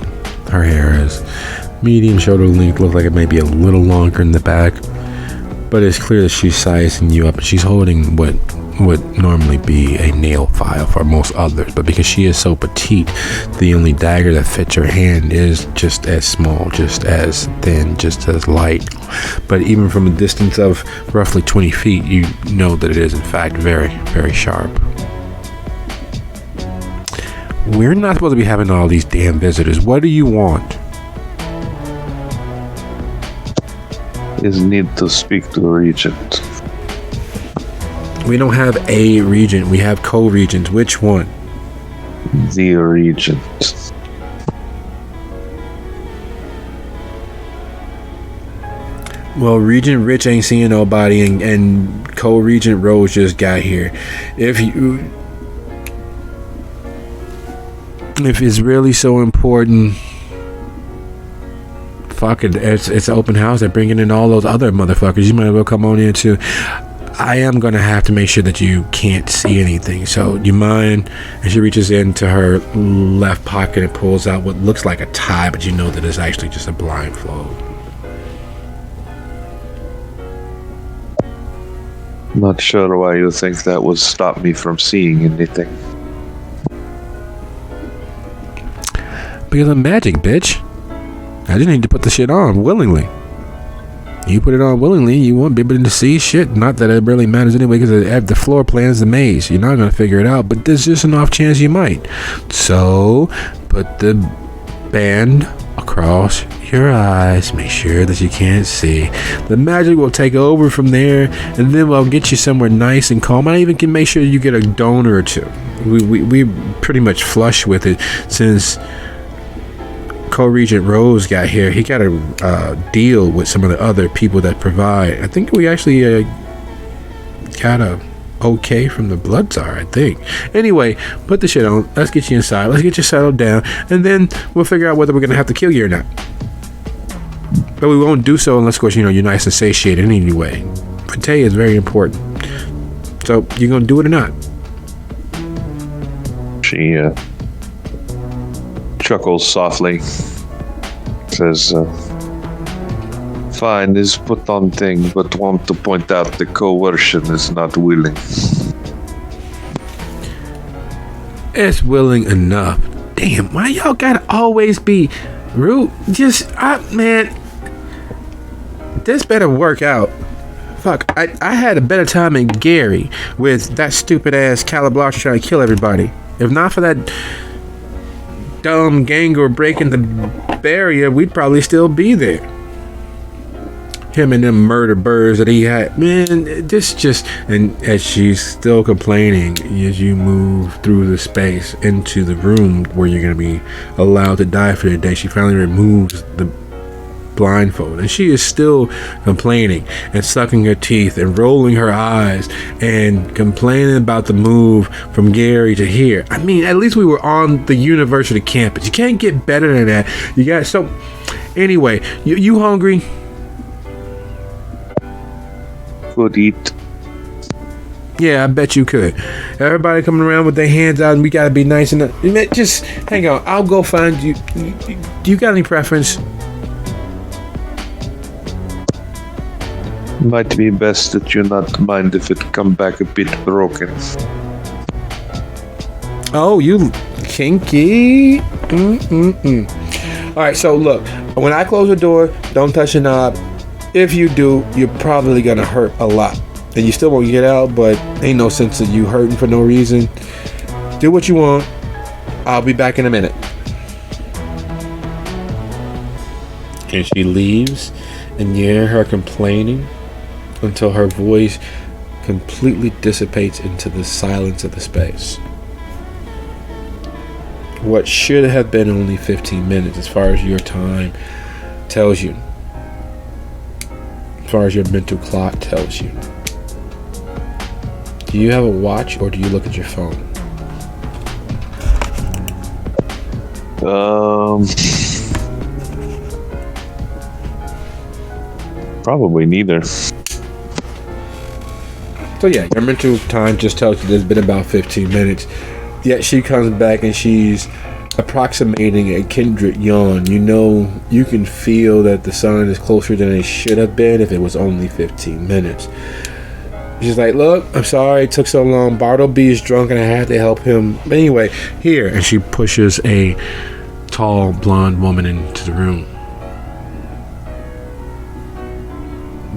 Her hair is medium shoulder length. Looks like it may be a little longer in the back. But it's clear that she's sizing you up. She's holding what would normally be a nail file for most others. But because she is so petite, the only dagger that fits her hand is just as small, just as thin, just as light. But even from a distance of roughly 20 feet, you know that it is in fact very, very sharp. We're not supposed to be having all these damn visitors. What do you want? Is need to speak to the regent. We don't have a regent. We have co-regents. Which one? The regent. Well, Regent Rich ain't seeing nobody, and co-regent Rose just got here. If it's really so important, fuck it. It's an open house. They're bringing in all those other motherfuckers. You might as well come on in too. I am gonna have to make sure that you can't see anything. So, you mind? And she reaches into her left pocket and pulls out what looks like a tie, but you know that it's actually just a blindfold. Not sure why you think that would stop me from seeing anything. Because I'm magic, bitch. I just need to put the shit on willingly. You put it on willingly, you won't be able to see shit. Not that it really matters anyway, because the floor plan is the maze. You're not going to figure it out, but there's just an off chance you might. So, put the band across your eyes. Make sure that you can't see. The magic will take over from there, and then we'll get you somewhere nice and calm. I even can make sure you get a donor or two. We pretty much flush with it since Co-Regent Rose got here. He got a deal with some of the other people that provide. I think we actually got a okay from the Blood Tsar, I think. Anyway, put the shit on. Let's get you inside. Let's get you settled down, and then we'll figure out whether we're gonna have to kill you or not. But we won't do so unless, of course, you're nice and satiated anyway. Pate is very important. So, you gonna do it or not? She chuckles softly, says, fine is put on thing, but want to point out the coercion is not willing. It's willing enough. Damn, why y'all gotta always be Root, man, this better work out. Fuck, I had a better time than Gary with that stupid ass Caliblosh trying to kill everybody. If not for that dumb Gangur breaking the barrier, we'd probably still be there. Him and them murder birds that he had, man, and as she's still complaining, as you move through the space into the room where you're going to be allowed to die for the day, she finally removes the blindfold, and she is still complaining and sucking her teeth and rolling her eyes and complaining about the move from Gary to here. I mean, at least we were on the university campus. You can't get better than that. You got so anyway, you hungry? Could eat. Yeah, I bet you could. Everybody coming around with their hands out, and we gotta be nice enough. Just hang on, I'll go find you. Do you got any preference? Might be best that you not mind if it come back a bit broken. Oh, you kinky. Alright, so look, when I close the door, don't touch the knob. If you do, you're probably gonna hurt a lot. And you still won't get out, but ain't no sense of you hurting for no reason. Do what you want. I'll be back in a minute. And she leaves, and you hear her complaining until her voice completely dissipates into the silence of the space. What should have been only 15 minutes, as far as your time tells you, as far as your mental clock tells you. Do you have a watch, or do you look at your phone? Probably neither. So yeah, your mental time just tells you there's been about 15 minutes. Yet she comes back and she's approximating a Kindred yawn. You know, you can feel that the sun is closer than it should have been if it was only 15 minutes. She's like, look, I'm sorry it took so long. Bartleby is drunk and I had to help him. But anyway, here. And she pushes a tall blonde woman into the room.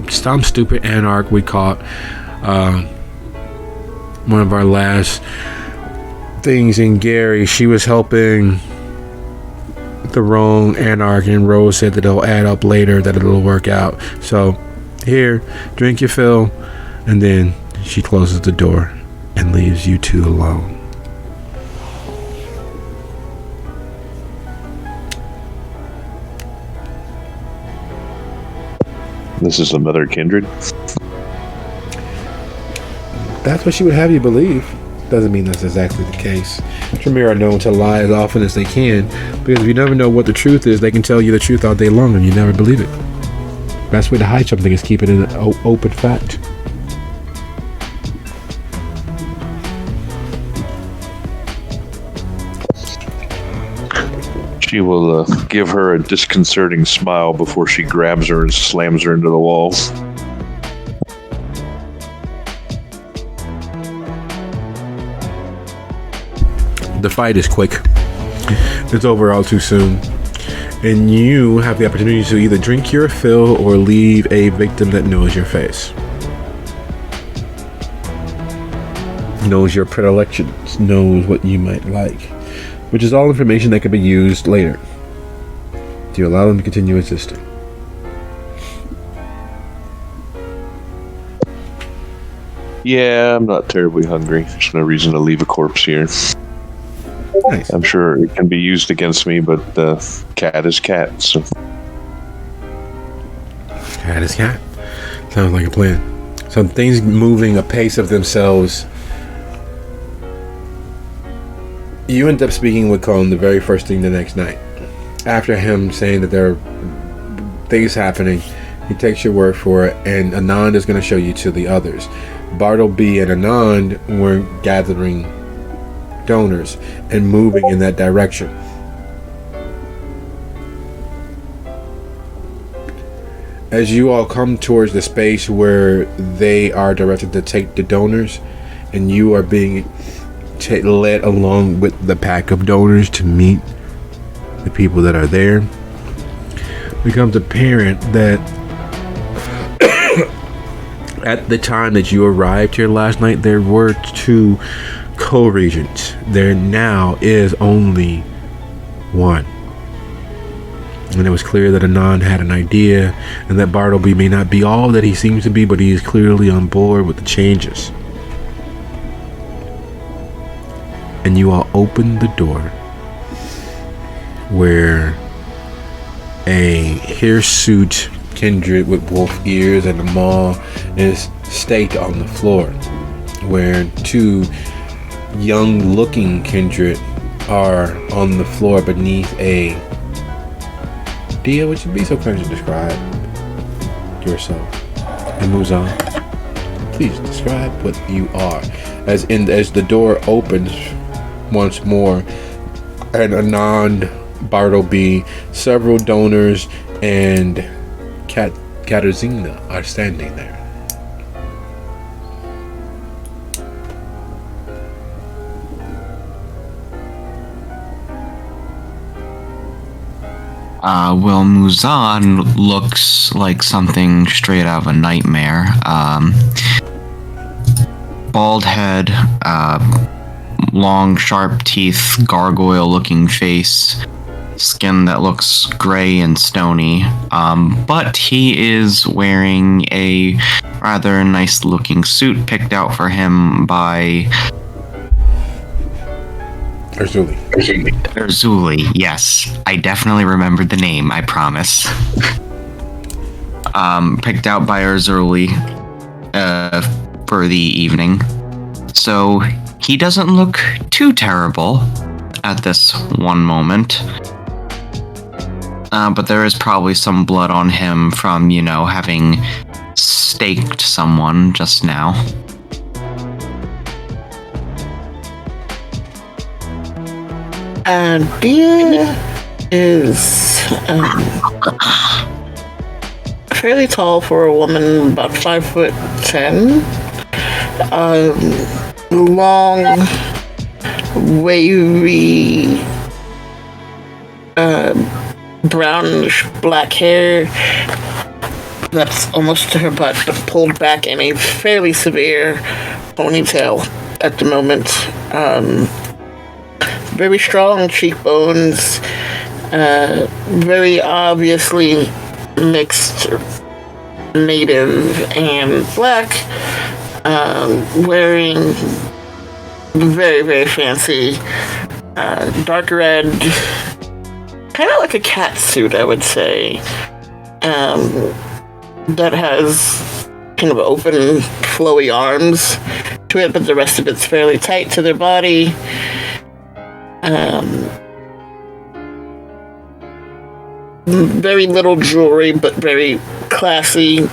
Some stupid anarch we caught. One of our last things in Gary, she was helping the wrong anarch, and Rose said that it'll add up later, that it'll work out. So here, drink your fill, and then she closes the door and leaves you two alone. This is another Kindred. That's what she would have you believe. Doesn't mean that's exactly the case. Tremere are known to lie as often as they can, because if you never know what the truth is, they can tell you the truth all day long and you never believe it. Best way to hide something is keep it an open fact. She will give her a disconcerting smile before she grabs her and slams her into the wall. The fight is quick. It's over all too soon. And you have the opportunity to either drink your fill or leave a victim that knows your face. Knows your predilections, knows what you might like. Which is all information that can be used later. Do you allow them to continue existing? Yeah, I'm not terribly hungry. There's no reason to leave a corpse here. Nice. I'm sure it can be used against me, but cat is cat, so... Cat is cat. Sounds like a plan. Some things moving a pace of themselves. You end up speaking with Cone the very first thing the next night. After him saying that there are things happening, he takes your word for it, and Anand is going to show you to the others. Bartleby and Anand were gathering donors and moving in that direction. As you all come towards the space where they are directed to take the donors, and you are being led along with the pack of donors to meet the people that are there, becomes apparent that at the time that you arrived here last night, there were 2 co-regents. There now is only 1. And it was clear that Anand had an idea, and that Bartleby may not be all that he seems to be, but he is clearly on board with the changes. And you all opened the door where a hirsute Kindred with wolf ears and a maw is staked on the floor, where 2 young-looking Kindred are on the floor beneath a... Dia, would you be so kind to describe yourself? And moves on. Please describe what you are. As the door opens once more, and Anand, Bartleby, several donors, and Katarzyna are standing there. Well, Muzan looks like something straight out of a nightmare. Bald head, long, sharp teeth, gargoyle-looking face, skin that looks gray and stony. But he is wearing a rather nice-looking suit picked out for him by... Erzuli, yes. I definitely remembered the name, I promise. Picked out by Erzuli for the evening. So he doesn't look too terrible at this one moment. But there is probably some blood on him from, having staked someone just now. Dia is fairly tall for a woman, about 5'10". Long, wavy, brownish black hair that's almost to her butt, but pulled back in a fairly severe ponytail at the moment. Very strong cheekbones, very obviously mixed native and black, wearing very, very fancy dark red, kind of like a cat suit, I would say, that has kind of open, flowy arms to it, but the rest of it's fairly tight to their body. Very little jewelry, but very classy.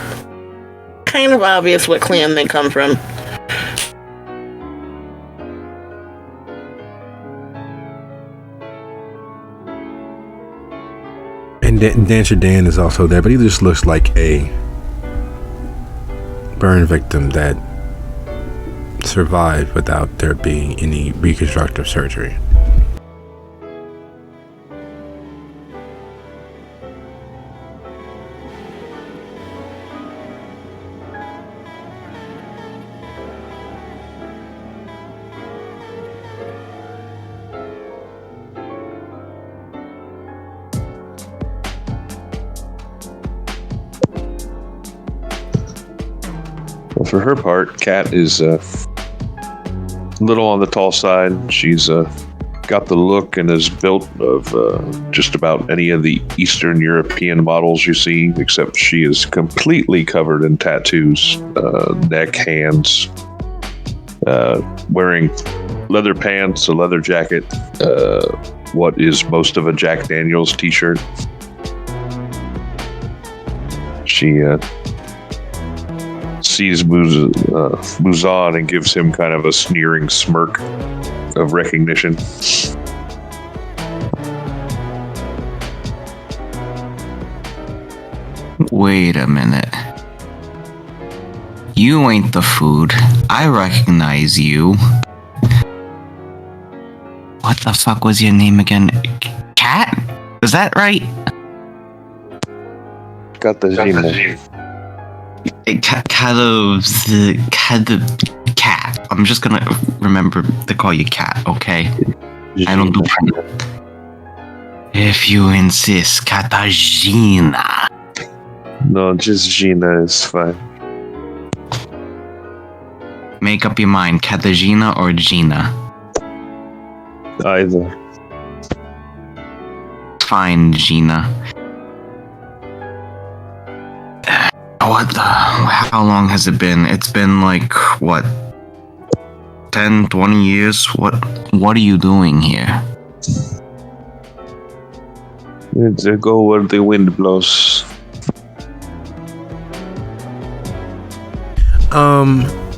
Kind of obvious what clan they come from. And Dancer Dan is also there, but he just looks like a burn victim that survived without there being any reconstructive surgery. Well, for her part, Kat is a little on the tall side. She's got the look and is built of just about any of the Eastern European models you see, except she is completely covered in tattoos, neck, hands, wearing leather pants, a leather jacket, what is most of a Jack Daniels t-shirt. She sees Muzan and gives him kind of a sneering smirk of recognition. Wait a minute. You ain't the food. I recognize you. What the fuck was your name again? Cat? Is that right? Katarzyna. Cat. I'm just gonna remember to call you Cat, okay? I don't do. If you insist, Katarzyna. No, just Gina is fine. Make up your mind, Katarzyna or Gina. Either. Fine, Gina. How long has it been? It's been like, what, 10, 20 years? What are you doing here? Let's go where the wind blows.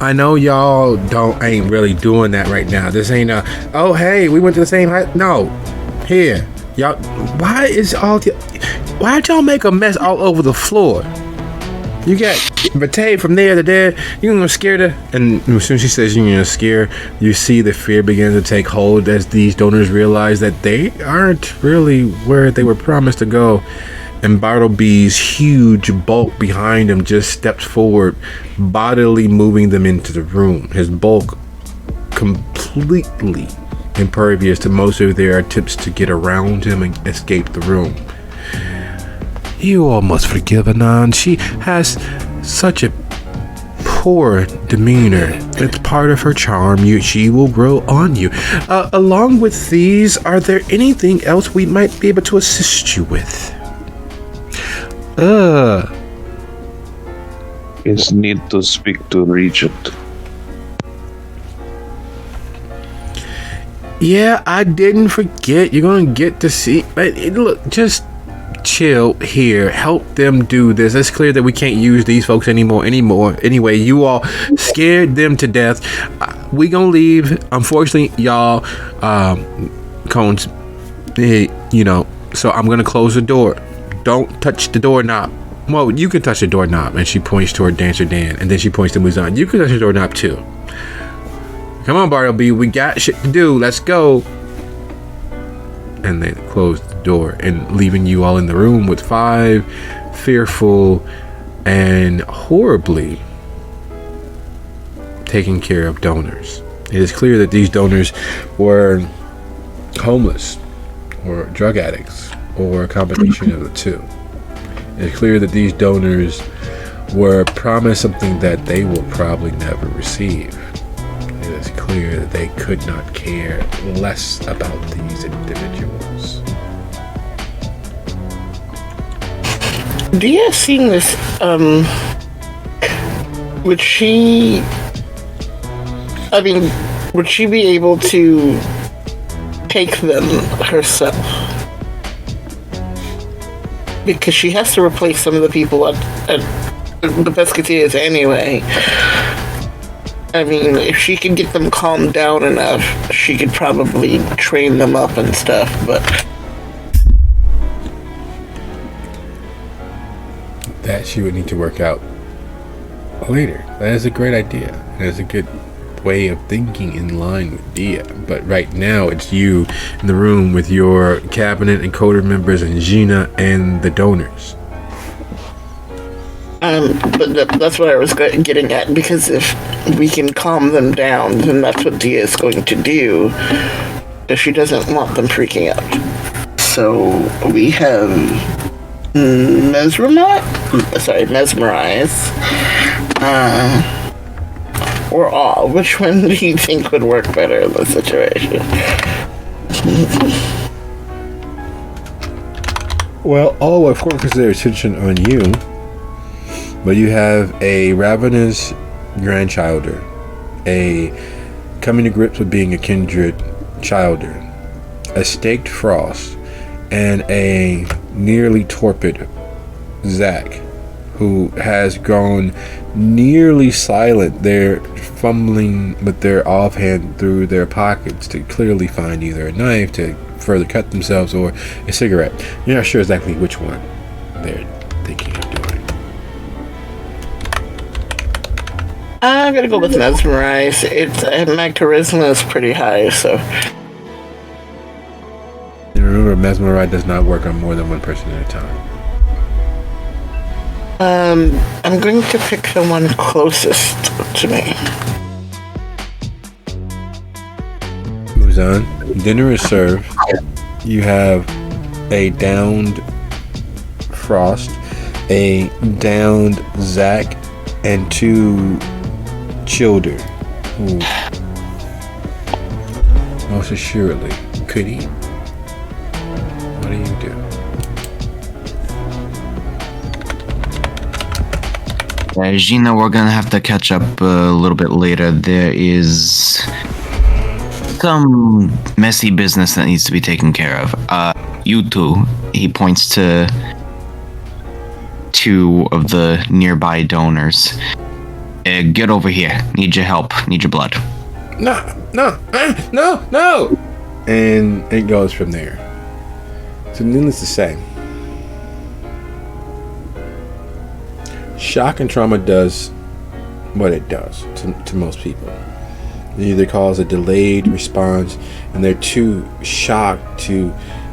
I know y'all ain't really doing that right now. This ain't oh hey, we went to the same high. No, here, y'all. Why'd y'all make a mess all over the floor? You got Vate from there to there. You're gonna scare her, and as soon as she says you're gonna scare, you see the fear begin to take hold as these donors realize that they aren't really where they were promised to go. And Bartleby's huge bulk behind him just steps forward, bodily moving them into the room. His bulk completely impervious to most of their attempts to get around him and escape the room. You all must forgive Anan. She has such a poor demeanor. It's part of her charm. She will grow on you. Along with these, are there anything else we might be able to assist you with? Is need to speak to Regent. Yeah, I didn't forget. You're gonna get to see. But look, just chill here. Help them do this. It's clear that we can't use these folks anymore. Anyway, you all scared them to death. We gonna leave. Unfortunately, y'all, Cones, so I'm gonna close the door. Don't touch the doorknob. Well, you can touch the doorknob. And she points toward Dancer Dan. And then she points to Muzan. You can touch the doorknob too. Come on, Bartleby. We got shit to do. Let's go. And they close the door. And leaving you all in the room with 5 fearful and horribly taking care of donors. It is clear that these donors were homeless or drug addicts, or a combination of the two. It's clear that these donors were promised something that they will probably never receive. It is clear that they could not care less about these individuals. Dia seeing this, would she be able to take them herself? Because she has to replace some of the people at the Pescatarians anyway. I mean, if she could get them calmed down enough, she could probably train them up and stuff, but... That she would need to work out later. That is a great idea. That is a good way of thinking in line with Dia. But right now, it's you in the room with your cabinet and coder members and Gina and the donors. But that's what I was getting at, because if we can calm them down, then that's what Dia is going to do, if she doesn't want them freaking out. So we have mesmerize, or awe. Which one do you think would work better in this situation? Well, all of course because their attention on you, but you have a ravenous grandchilder, a coming to grips with being a kindred childer, a staked frost, and a nearly torpid Zach, who has grown nearly silent. They're fumbling with their offhand through their pockets to clearly find either a knife to further cut themselves or a cigarette. You're not sure exactly which one they're thinking of doing. I'm gonna go with mesmerize. My charisma is pretty high, so. And remember, mesmerize does not work on more than one person at a time. I'm going to pick the one closest to me. Muzan, dinner is served. You have a downed Frost, a downed Zack, and 2 children who most assuredly could eat. What do you do? Gina, we're gonna have to catch up a little bit later. There is some messy business that needs to be taken care of. You two, he points to 2 of the nearby donors. Get over here. Need your help. Need your blood. No. And it goes from there. So needless to say, shock and trauma does what it does to most people. It either cause a delayed response, and they're too shocked to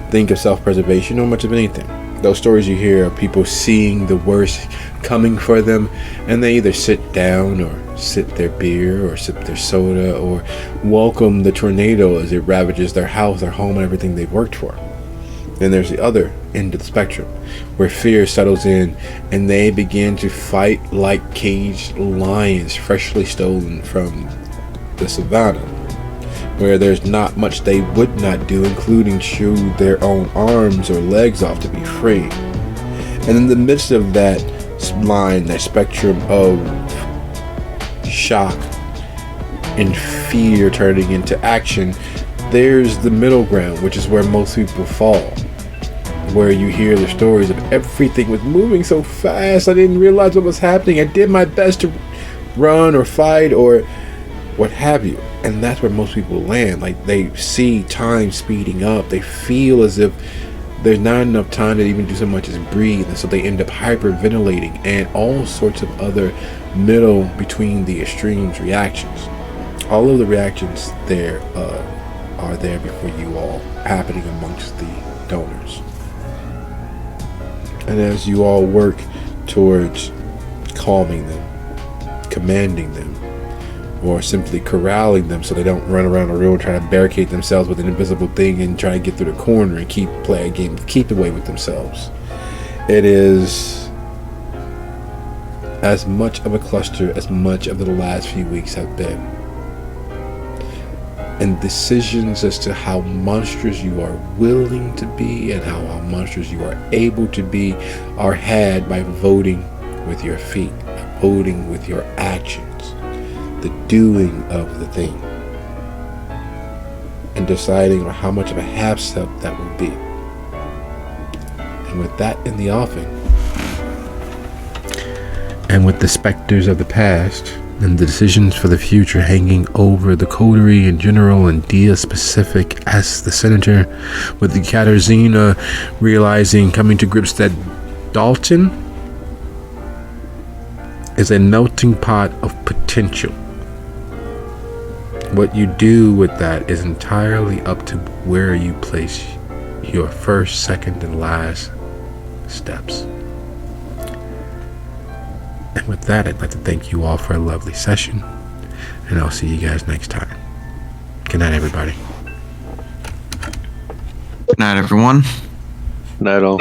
think of self-preservation or much of anything. Those stories you hear of people seeing the worst coming for them, and they either sit down or sip their beer or sip their soda or welcome the tornado as it ravages their house, their home, and everything they've worked for. Then there's the other end of the spectrum, where fear settles in and they begin to fight like caged lions freshly stolen from the savannah, where there's not much they would not do, including chew their own arms or legs off to be free. And in the midst of that line, that spectrum of shock and fear turning into action, there's the middle ground, which is where most people fall, where you hear the stories of everything was moving so fast, I didn't realize what was happening, I did my best to run or fight or what have you. And that's where most people land. Like, they see time speeding up, they feel as if there's not enough time to even do so much as breathe, and so they end up hyperventilating and all sorts of other middle between the extremes reactions. All of the reactions there are there before you all, happening amongst the donors. And as you all work towards calming them, commanding them, or simply corralling them so they don't run around the room trying to barricade themselves with an invisible thing and try to get through the corner and play a game of keep away with themselves, it is as much of a cluster as much of the last few weeks have been. And decisions as to how monstrous you are willing to be and how monstrous you are able to be are had by voting with your feet, voting with your actions, the doing of the thing, and deciding on how much of a half step that will be. And with that in the offing, and with the specters of the past and the decisions for the future hanging over the coterie in general and Dia specific as the senator, with the Katarzyna realizing, coming to grips that Dalton is a melting pot of potential. What you do with that is entirely up to where you place your first, second, and last steps. And with that, I'd like to thank you all for a lovely session, and I'll see you guys next time. Good night, everybody. Good night, everyone. Night all.